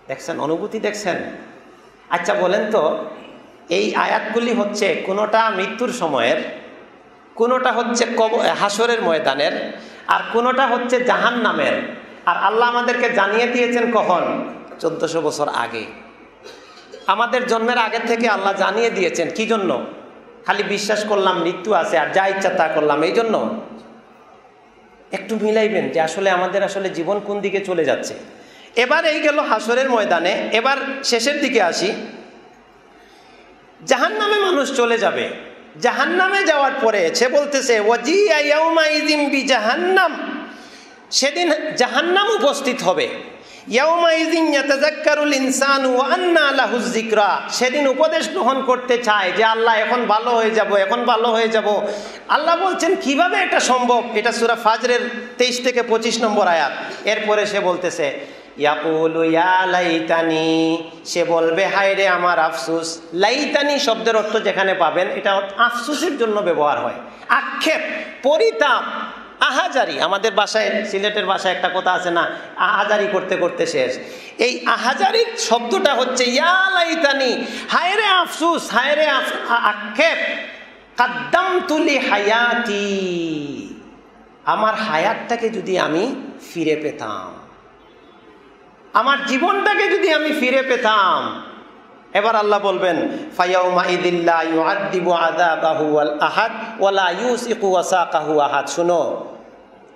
দেখছেন অনুভূতি, দেখছেন? আচ্ছা বলেন তো, এই আয়াতগুলি হচ্ছে কোনোটা মৃত্যুর সময়ের, কোনোটা হচ্ছে হাসরের ময়দানের, আর কোনোটা হচ্ছে জাহান্নামের। আর আল্লাহ আমাদেরকে জানিয়ে দিয়েছেন কখন? 1400 বছর আগে, আমাদের জন্মের আগে থেকে আল্লাহ জানিয়ে দিয়েছেন। কি জন্য? খালি বিশ্বাস করলাম মৃত্যু আছে আর যা ইচ্ছা তা করলাম, এই জন্য? একটু মিলাইবেন যে আসলে আমাদের আসলে জীবন কোন দিকে চলে যাচ্ছে। এবার এই গেল হাসরের ময়দানে, এবার শেষের দিকে আসি। জাহান্নামে মানুষ চলে যাবে, জাহান্নামে যাওয়ার পরে সে বলতেছে ওয়াজিয়া ইয়াউমাইযিন বিজাহান্নাম, সেদিন জাহান্নাম উপস্থিত হবে। ইয়াউমাইযিন ইয়াতাযাক্কারুল ইনসানু ওয়া আন্না লাহুয যিকরা, সেদিন উপদেশ গ্রহণ করতে চায় যে আল্লাহ এখন ভালো হয়ে যাব, এখন ভালো হয়ে যাব। আল্লাহ বলছেন কিভাবে এটা সম্ভব? এটা সূরা ফাজরের 23 থেকে 25 নম্বর আয়াত। এরপরে সে বলতেছে ইয়াকুলু ইয়া লাইতানি, সে বলবে হায় রে আমার আফসোস। লাইতানি শব্দের অর্থ যেখানে পাবেন এটা আফসোসের জন্য ব্যবহার হয়, আক্ষেপ, পরিতাপ, আহাজারি। আমাদের ভাষায়, সিলেটের ভাষায় একটা কথা আছে না, আহাজারি করতে করতে শেষ। এই আহাজারির শব্দটা হচ্ছে ইয়া লাইতানি, হায় রে আফসোস, হায় রে আক্ষেপ। কাদ্দামতু লি হায়াতি, আমার হায়াতটাকে যদি আমি ফিরে পেতাম, আমার জীবনটাকে যদি আমি ফিরে পেতাম। এবার আল্লাহ বলবেন ফায়াউমা ইদিল্লা ইউআদ্দিবু আযাবাহু ওয়াল আহাদ ওয়ালা ইউসিকু ওয়াসাকাহু আহাদ। শুনো,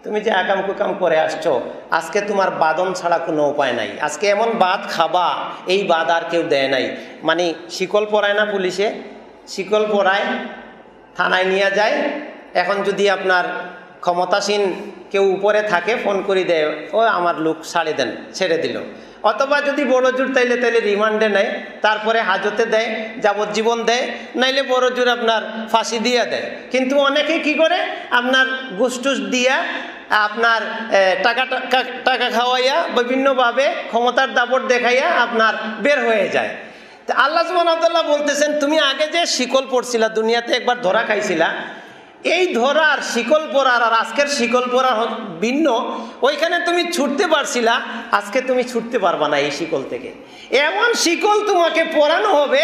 তুমি যে আকাম কুকাম করে আসছো, আজকে তোমার বাদন ছাড়া কোনো উপায় নাই। আজকে এমন বাদ খাবা, এই বাদ আর কেউ দেয় নাই। মানে শিকল পরায় না পুলিশে, শিকল পরায় থানায় নিয়ে যায়। এখন যদি আপনার ক্ষমতাসীন কেউ উপরে থাকে, ফোন করে দেয়, ও আমার লোক ছাড়ে দেন, ছেড়ে দিল। অথবা যদি বড় জোর তাইলে রিমান্ডে নেয়, তারপরে হাজতে দেয়, যাবজ্জীবন দেয়, নাইলে বড় জোর আপনার ফাঁসি দিয়ে দেয়। কিন্তু অনেকে কি করে, আপনার ঘুষ দিয়া, আপনার টাকা খাওয়াইয়া, বিভিন্নভাবে ক্ষমতার দাপট দেখাইয়া আপনার বের হয়ে যায়। তা আল্লাহ সুবহানাহু ওয়া তাআলা বলতেছেন তুমি আগে যে শিকল পড়ছিলা, দুনিয়াতে একবার ধরা খাইছিলা, এই ধরার শিকল পরার আর আজকের শিকল পরার ভিন্ন। ওইখানে তুমি ছুটতে পারছিলা, আজকে তুমি ছুটতে পারবা না এই শিকল থেকে। এমন শিকল তোমাকে পরানো হবে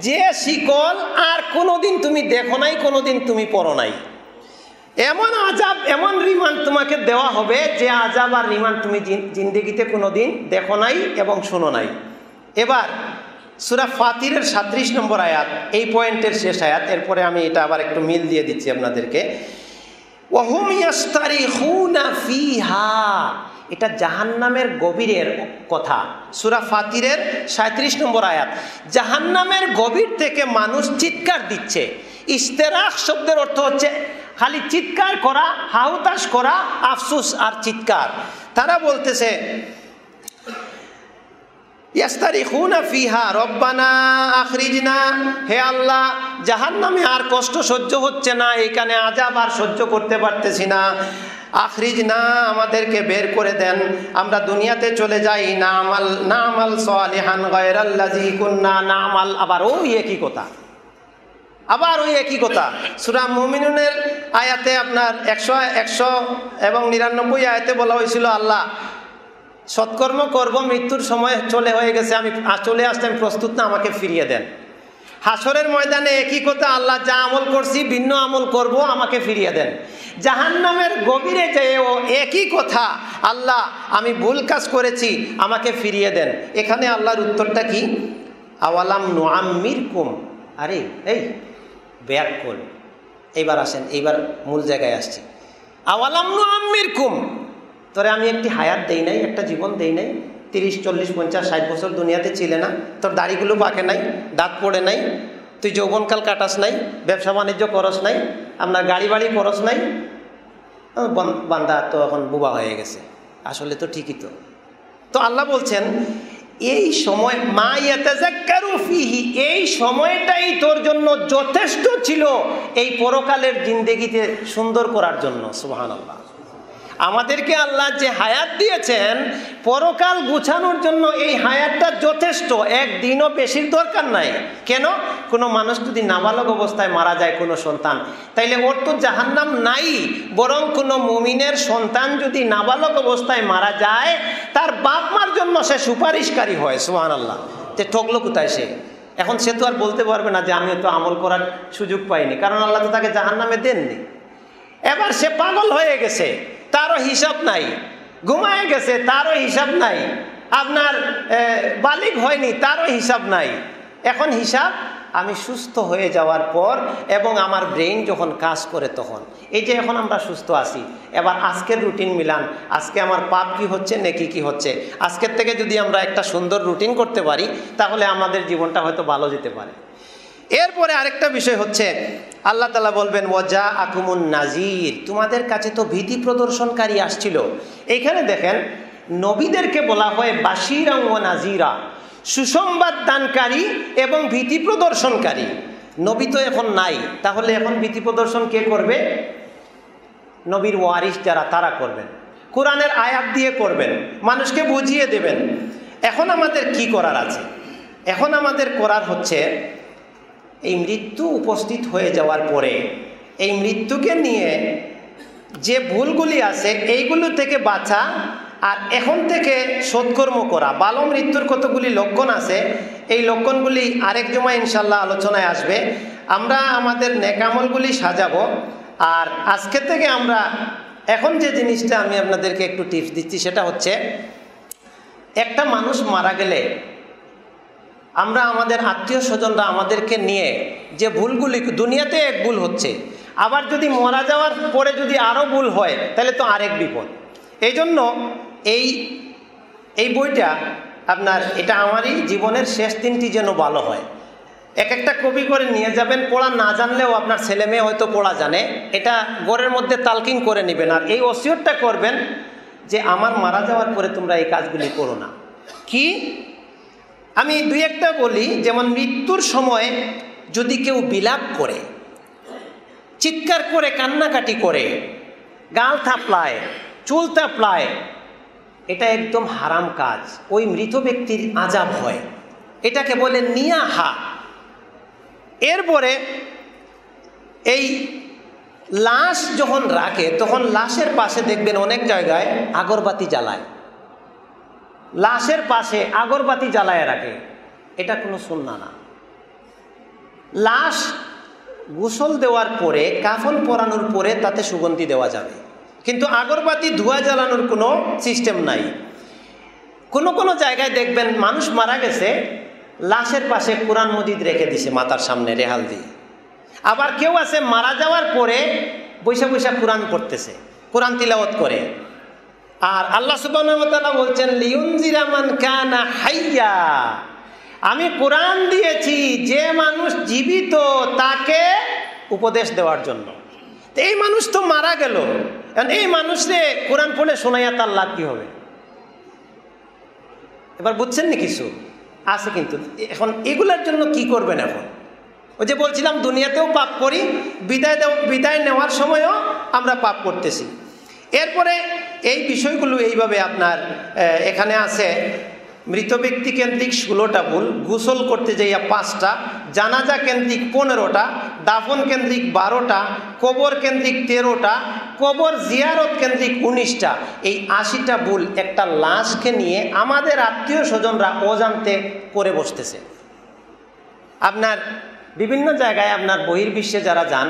যে শিকল আর কোনোদিন তুমি দেখো নাই, কোনোদিন তুমি পরো নাই। এমন আযাব, এমন রিমান্ড তোমাকে দেওয়া হবে যে আযাব আর রিমান্ড তুমি জিন্দেগিতে কোনোদিন দেখো নাই এবং শোনো নাই। এবার সূরা ফাতিরের 37 নম্বর আয়াত, এই পয়েন্টের শেষ আয়াত। এরপরে আমি এটা আবার একটু মিল দিয়ে দিচ্ছি আপনাদেরকে। ওয়াহুম ইয়াস্তারিখুনা ফিহা, এটা জাহান্নামের গভীরের কথা। সূরা ফাতিরের 37 নম্বর আয়াত। জাহান্নামের গভীর থেকে মানুষ চিৎকার দিচ্ছে। ইস্তেরাখ শব্দের অর্থ হচ্ছে খালি চিৎকার করা, হাহুতাশ করা, আফসোস আর চিৎকার। তারা বলতেছে ইয়াস্তারিখুনা ফিহা রব্বানা আখরিজনা, হে আল্লাহ জাহান্নামে আর কষ্ট সহ্য হচ্ছে না, এখানে আযাব আর সহ্য করতে পারতেছি না। আখরিজনা, আমাদেরকে বের করে দেন, আমরা দুনিয়াতে চলে যাই। নামাল সালিহান গায়রাল্লাযী কুন্না নামাল। আবার ওই একই কথা, আবার ওই একই কথা। সূরা মুমিনুনের আয়াতে আপনার 100 এবং 99 আয়াতে বলা হয়েছিল আল্লাহ সৎকর্ম করব, মৃত্যুর সময় হয়ে গেছে, আমি চলে আসতে আমি প্রস্তুত না, আমাকে ফিরিয়ে দেন। হাসরের ময়দানে একই কথা, আল্লাহ যা আমল করছি ভিন্ন আমল করব, আমাকে ফিরিয়ে দেন। জাহান্নামের গভীরে যেও একই কথা, আল্লাহ আমি ভুল কাজ করেছি, আমাকে ফিরিয়ে দেন। এখানে আল্লাহর উত্তরটা কি? আওয়ালাম নুআম্মিরকুম। আরে এই ব্যাকুল, এইবার আসেন, এইবার মূল জায়গায় আসছি। আওয়ালাম নুআম্মিরকুম, তোরে আমি একটি হায়াত দেই নাই, একটা জীবন দেই নাই? 30, 40, 50, 60 বছর দুনিয়াতে ছিলে না? তোর দাড়িগুলো পাকে নাই, দাঁত পড়ে নাই, তুই যৌবনকাল কাটাস নাই, ব্যবসা বাণিজ্য করস নাই, আপনার গাড়ি বাড়ি করস নাই, বান্দা তো এখন বুবা হয়ে গেছে। আসলে তো ঠিকই তো। তো আল্লাহ বলছেন এই সময় মা ইয়াতাযাক্কারু ফিহি, এই সময়টাই তোর জন্য যথেষ্ট ছিল এই পরকালের জিন্দেগিতে সুন্দর করার জন্য। সুবহানাল্লাহ। আমাদেরকে আল্লাহ যে হায়াত দিয়েছেন পরকাল গুছানোর জন্য, এই হায়াতটা যথেষ্ট, একদিনও বেশির দরকার নাই। কেন? কোনো মানুষ যদি নাবালক অবস্থায় মারা যায়, কোনো সন্তান, তাইলে ওর তো জাহান্নাম নাই। বরং কোনো মুমিনের সন্তান যদি নাবালক অবস্থায় মারা যায়, তার বাপ মার জন্য সে সুপারিশকারী হয়। সুবহানাল্লাহ। তে ঠকলো কোথায় সে? এখন সে তো আর বলতে পারবে না যে আমি তো আমল করার সুযোগ পাইনি, কারণ আল্লাহ তো তাকে জাহান্নামে দেননি। এবার সে পাগল হয়ে গেছে, তারও হিসাব নাই। ঘুমায় গেছে, তারও হিসাব নাই। আপনার বালিগ হয়নি, তারও হিসাব নাই। এখন হিসাব আমি সুস্থ হয়ে যাওয়ার পর এবং আমার ব্রেইন যখন কাজ করে তখন। এই যে এখন আমরা সুস্থ আছি, এবার আজকের রুটিন মিলান, আজকে আমার পাপ কি হচ্ছে, নেকি কি হচ্ছে। আজকের থেকে যদি আমরা একটা সুন্দর রুটিন করতে পারি, তাহলে আমাদের জীবনটা হয়তো ভালো যেতে পারে। এরপরে আরেকটা বিষয় হচ্ছে আল্লাহ তাআলা বলবেন ওয়াজা আকুমুন নাজির, তোমাদের কাছে তো ভীতি প্রদর্শনকারী আসছিল। এইখানে দেখেন নবীদেরকে বলা হয় বাশীরা ওয়া নাযীরা, সুসংবাদ দানকারী এবং ভীতি প্রদর্শনকারী। নবী তো এখন নাই, তাহলে এখন ভীতি প্রদর্শন কে করবে? নবীর ওয়ারিস যারা তারা করবেন, কোরআনের আয়াত দিয়ে করবেন, মানুষকে বুঝিয়ে দেবেন। এখন আমাদের কি করার আছে? এখন আমাদের করার হচ্ছে এই মৃত্যু উপস্থিত হয়ে যাওয়ার পরে এই মৃত্যুকে নিয়ে যে ভুলগুলি আছে এইগুলো থেকে বাঁচা, আর এখন থেকে সৎকর্ম করা। ভালো মৃত্যুর কতগুলি লক্ষণ আছে, এই লক্ষণগুলি আরেক জমা ইনশাল্লাহ আলোচনায় আসবে। আমরা আমাদের নেকামলগুলি সাজাবো। আর আজকে থেকে আমরা এখন যে জিনিসটা আমি আপনাদেরকে একটু টিপস দিচ্ছি সেটা হচ্ছে, একটা মানুষ মারা গেলে আমরা আমাদের আত্মীয় স্বজনরা আমাদেরকে নিয়ে যে ভুলগুলি, দুনিয়াতে এক ভুল হচ্ছে, আবার যদি মারা যাওয়ার পরে যদি আরও ভুল হয় তাহলে তো আরেক বিপদ। এই জন্য এই বইটা আপনার, এটা আমারই জীবনের শেষ দিনটি যেন ভালো হয়। এক একটা কপি করে নিয়ে যাবেন, পড়া না জানলেও আপনার ছেলে মেয়ে হয়তো পড়া জানে, এটা ঘরের মধ্যে তালকিন করে নেবেন। আর এই ওসিয়তটা করবেন যে আমার মারা যাওয়ার পরে তোমরা এই কাজগুলি করো না। কি আমি দুই একটা বলি, যেমন মৃত্যুর সময় যদি কেউ বিলাপ করে, চিৎকার করে, কান্নাকাটি করে, গাল থাপলায়, চুল থাপলায়, এটা একদম হারাম কাজ। ওই মৃত ব্যক্তির আযাব হয়, এটাকে বলে নিয়াহা। এরপরে এই লাশ যখন রাখে তখন লাশের পাশে দেখবেন অনেক জায়গায় আগরবাতি জ্বালায়, লাশের পাশে আগরবাতি জ্বালায় রাখে, এটা কোনো সুন্নাহ না। লাশ গোসল দেওয়ার পরে, কাফন পরানোর পরে তাতে সুগন্ধি দেওয়া যাবে, কিন্তু আগরবাতি ধোঁয়া জ্বালানোর কোনো সিস্টেম নাই। কোনো জায়গায় দেখবেন মানুষ মারা গেছে, লাশের পাশে কোরআন মজিদ রেখে দিছে মাথার সামনে রেহাল দিয়ে। আবার কেউ আছে মারা যাওয়ার পরে বৈশা বৈশা কোরআন পড়তেছে, কোরআন তিলাওয়াত করে। আর আল্লাহ সুবহানাহু ওয়া তাআলা বলছেন লিউনজিরা মান কানা হাইয়া, আমি কোরআন দিয়েছি যে মানুষ জীবিত তাকে উপদেশ দেওয়ার জন্য। তো এই মানুষ তো মারা গেল, এই মানুষরে কোরআন পড়ে শোনাইয়া তার লাভ কি হবে? এবার বুঝছেন না কিছু আছে। কিন্তু এখন এগুলোর জন্য কি করবেন? এখন ওই যে বলছিলাম দুনিয়াতেও পাপ করি, বিদায় নেওয়ার সময়ও আমরা পাপ করতেছি। এরপরে এই বিষয়গুলো এইভাবে আপনার এখানে আছে, মৃত ব্যক্তি কেন্দ্রিক 16টা ভুল, গোসল করতে যাইয়া 5টা, জানাজা কেন্দ্রিক 15টা, দাফন কেন্দ্রিক 12টা, কবর কেন্দ্রিক 13টা, কবর জিয়ারত কেন্দ্রিক 19টা। এই 80টা ভুল একটা লাশকে নিয়ে আমাদের আত্মীয় স্বজনরা অজান্তে করে বসতেছে। আপনার বিভিন্ন জায়গায় আপনার বহির্বিশ্বে যারা যান,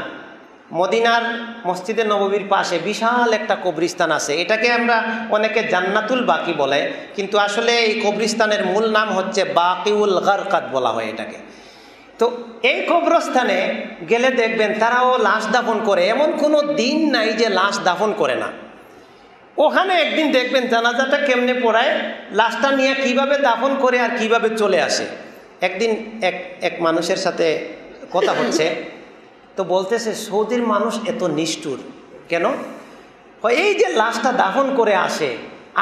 মদিনার মসজিদে নববীর পাশে বিশাল একটা কবরস্থান আছে, এটাকে আমরা অনেকে জান্নাতুল বাকি বলে, কিন্তু আসলে এই কবরস্থানের মূল নাম হচ্ছে বাকিউল গারকাত বলা হয় এটাকে। তো এই কবরস্থানে গেলে দেখবেন তারাও লাশ দাফন করে, এমন কোনো দিন নাই যে লাশ দাফন করে না। ওখানে একদিন দেখবেন জানাজাটা কেমনে পড়ায়, লাশটা নিয়ে কিভাবে দাফন করে আর কিভাবে চলে আসে। একদিন এক মানুষের সাথে কথা হচ্ছে, তো বলতেছে সৌদির মানুষ এত নিষ্ঠুর কেন? এই যে লাশটা দাফন করে আসে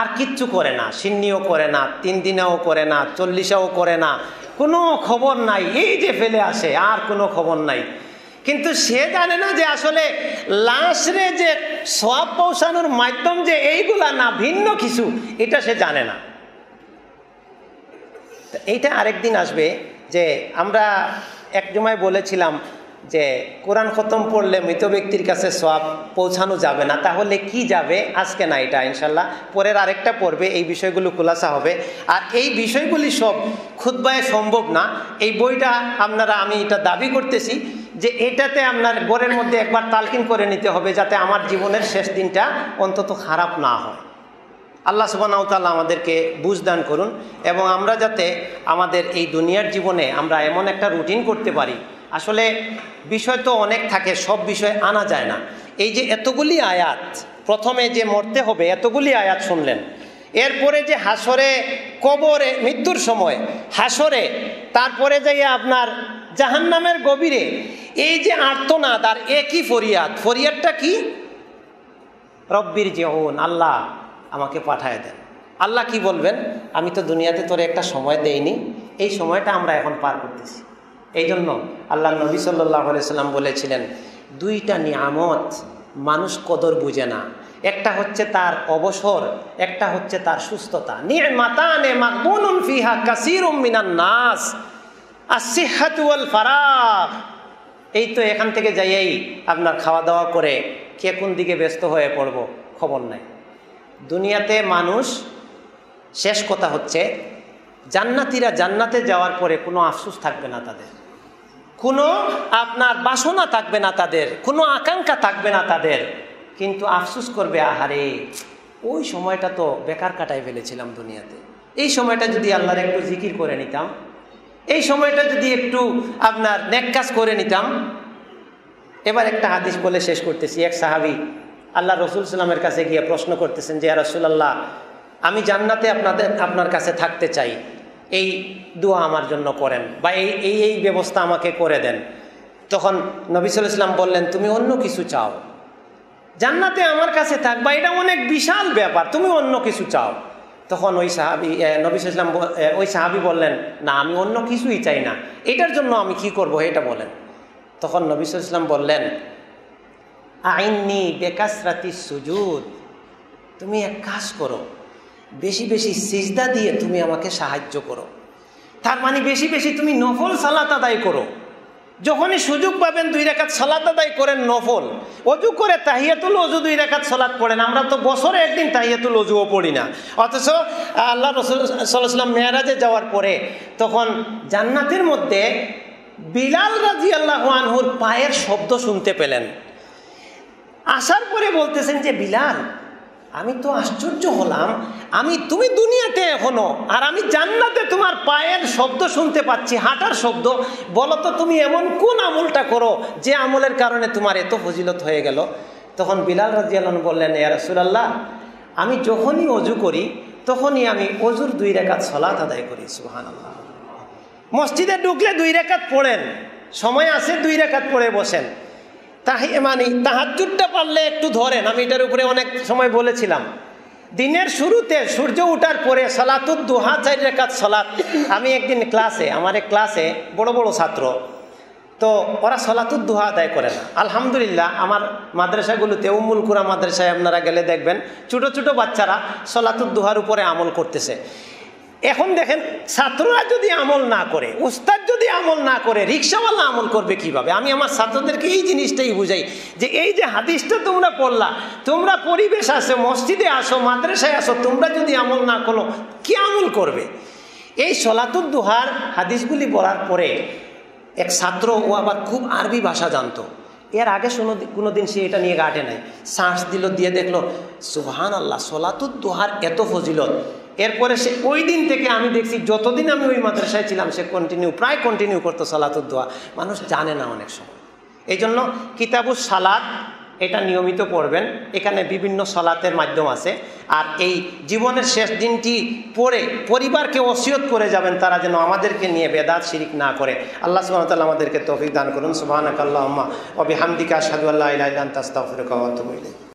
আর কিচ্ছু করে না, সিন্নিও করে না, 3 দিনেও করে না, 40ও করে না, কোনো খবর নাই, এই যে ফেলে আসে আর কোনো খবর নাই। কিন্তু সে জানে না যে আসলে লাশরে যে সওয়াব পৌঁছানোর মাধ্যম যে এইগুলা না, ভিন্ন কিছু, এটা সে জানে না। এইটা আরেকদিন আসবে যে আমরা এক জমায় বলেছিলাম যে কোরআন খতম পড়লে মৃত ব্যক্তির কাছে সওয়াব পৌঁছানো যাবে না, তাহলে কি যাবে? আজকে না, এটা ইনশাল্লাহ পরের আরেকটা পড়বে এই বিষয়গুলো খোলাসা হবে। আর এই বিষয়গুলি সব খুতবায় সম্ভব না। এই বইটা আমি এটা দাবি করতেছি যে এটাতে আপনার ঘরের মধ্যে একবার তালকিন করে নিতে হবে, যাতে আমার জীবনের শেষ দিনটা অন্তত খারাপ না হয়। আল্লাহ সুবহানাহু ওয়া তাআলা আমাদেরকে বুঝ দান করুন, এবং আমরা যাতে আমাদের এই দুনিয়ার জীবনে আমরা এমন একটা রুটিন করতে পারি। আসলে বিষয় তো অনেক থাকে, সব বিষয় আনা যায় না। এই যে এতগুলি আয়াত, প্রথমে যে মরতে হবে এতগুলি আয়াত শুনলেন, এরপরে যে হাসরে, কবরে, মৃত্যুর সময়, হাসরে, তারপরে যাইয়া আপনার জাহান্নামের গভীরে, এই যে আর্তনাদ আর একই ফরিয়াদটা কি? রব্বির জিউন, আল্লাহ আমাকে পাঠায় দেন। আল্লাহ কি বলবেন, আমি তো দুনিয়াতে তোরে একটা সময় দেইনি, এই সময়টা আমরা এখন পার করতেছি। এই জন্য আল্লাহ নবী সাল্লাল্লাহু আলাইহি সাল্লাম বলেছিলেন, দুইটা নিয়ামত মানুষ কদর বুঝে না, একটা হচ্ছে তার অবসর, একটা হচ্ছে তার সুস্থতা। নি'মাতানে মাগবুনুন ফিহা কাসীরুম মিনান নাস আস-সিহহাতু ওয়াল ফারাগ। এই তো এখান থেকে যাইয়েই আপনার খাওয়া দাওয়া করে কে কোন দিকে ব্যস্ত হয়ে পড়ব খবর নাই। দুনিয়াতে মানুষ, শেষ কথা হচ্ছে জান্নাতীরা জান্নাতে যাওয়ার পরে কোনো আফসোস থাকবে না তাদের, কোনো আপনার বাসনা থাকবে না তাদের, কোনো আকাঙ্ক্ষা থাকবে না তাদের, কিন্তু আফসোস করবে, আহারে ওই সময়টা তো বেকার কাটাই ফেলেছিলাম দুনিয়াতে, এই সময়টা যদি আল্লাহর একটু জিকির করে নিতাম, এই সময়টা যদি একটু আপনার নেক কাজ করে নিতাম। এবার একটা হাদিস বলে শেষ করতেছি। এক সাহাবী আল্লাহ রসুল সাল্লামের কাছে গিয়ে প্রশ্ন করতেছেন যে, ইয়া রাসূলুল্লাহ, আমি জান্নাতে আপনার কাছে থাকতে চাই, এই দোয়া আমার জন্য করেন, বা এই ব্যবস্থা আমাকে করে দেন। তখন নবী সাল্লাল্লাহু আলাইহি ওয়াসাল্লাম বললেন, তুমি অন্য কিছু চাও, জান্নাতে আমার কাছে থাকবা এটা অনেক বিশাল ব্যাপার, তুমি অন্য কিছু চাও। তখন ওই সাহাবী নবী সাল্লাল্লাহু আলাইহি ওয়াসাল্লাম ওই সাহাবী বললেন, না আমি অন্য কিছুই চাই না, এটার জন্য আমি কি করব এটা বলেন। তখন নবী সাল্লাল্লাহু আলাইহি ওয়াসাল্লাম বললেন, আইন্নি বিকাসরাতিস সুজুদ, তুমি এক কাজ করো, বেশি বেশি সিজদা দিয়ে তুমি আমাকে সাহায্য করো। তার মানে বেশি বেশি তুমি নফল সালাত আদায় করো। যখনই সুযোগ পাবেন 2 রাকাত সালাত আদায় করেন নফল, অজু করে তাহিয়াতুল ওযু 2 রাকাত সালাত পড়েন। আমরা তো বছরে একদিন তাহিয়াতুল ওযুও পড়ি না, অথচ আল্লাহ রাসূল সাল্লাল্লাহু আলাইহি ওয়াসাল্লাম মেরাজে যাওয়ার পরে তখন জান্নাতের মধ্যে বিলাল রাদিয়াল্লাহু আনহুর পায়ের শব্দ শুনতে পেলেন। আসার পরে বলতেছেন যে, বিলাল, আমি তো আশ্চর্য হলাম, তুমি দুনিয়াতে এখনো, আর আমি জান্নাতে তোমার পায়ের শব্দ শুনতে পাচ্ছি, হাঁটার শব্দ। বলো তো তুমি এমন কোন আমলটা করো যে আমলের কারণে তোমার এত ফজিলত হয়ে গেল? তখন বিলাল রাদিয়াল্লাহু আনহু বললেন, ইয়া রাসূলুল্লাহ, আমি যখনই ওযু করি তখনই আমি ওযুর 2 রাকাত সালাত আদায় করি। সুবহানাল্লাহ। মসজিদে ঢুকলে 2 রাকাত পড়েন, সময় আছে 2 রাকাত পড়ে বসেন। তাহাজ্জুদটা পারলে একটু ধরেন। আমি এটার উপরে অনেক সময় বলেছিলাম, দিনের শুরুতে সূর্য ওঠার পরে সালাতুদ দুহা 4 রাকাত সালাত। আমি একদিন আমার এক ক্লাসে বড় বড় ছাত্র, তো ওরা সালাতুদ দুহা আদায় করে না। আলহামদুলিল্লাহ, আমার মাদ্রাসাগুলোতে, উম্মুল কুরা মাদ্রাসায় আপনারা গেলে দেখবেন ছোট ছোট বাচ্চারা সালাতুদ দুহার উপরে আমল করতেছে। এখন দেখেন, ছাত্ররা যদি আমল না করে, উস্তাদ যদি আমল না করে, রিক্সাওয়ালা আমল করবে কিভাবে? আমি আমার ছাত্রদেরকে এই জিনিসটাই বুঝাই যে, এই যে হাদিসটা তোমরা পড়লা, তোমরা পরিবেশ আসো, মসজিদে আসো, মাদ্রাসায় আসো, তোমরা যদি আমল না করো কি আমল করবে? এই সালাতুদ দুহার হাদিসগুলি পড়ার পরে এক ছাত্র, ও আবার খুব আরবি ভাষা জানতো, এর আগে কোনোদিন সে এটা নিয়ে গাটে নাই, সার্চ দিল, দিয়ে দেখলো সুবহানাল্লাহ, সালাতুদ দুহার এত ফজিলত। এরপরে সে ওই দিন থেকে আমি দেখছি, যতদিন আমি ওই মাদ্রাসায় ছিলাম, সে প্রায় কন্টিনিউ করতো সালাতুদ দুহা। মানুষ জানে না অনেক সময়। এই জন্য কিতাবুস সালাত এটা নিয়মিত পড়বেন। এখানে বিভিন্ন সালাতের মাধ্যম আছে। আর এই জীবনের শেষ দিনটি পড়ে পরিবারকে ওসিয়ত করে যাবেন, তারা যেন আমাদেরকে নিয়ে বেদাত শিরিক না করে। আল্লাহ সুবহানাহু ওয়া তাআলা আমাদেরকে তৌফিক দান করুন। সুবহানাকাল্লাহুম্মা ওয়া বিহামদিকা আশহাদু আল্লা ইলাহা ইল্লা আনতা আস্তাগফিরুকা ওয়া আতুবু ইলাইক।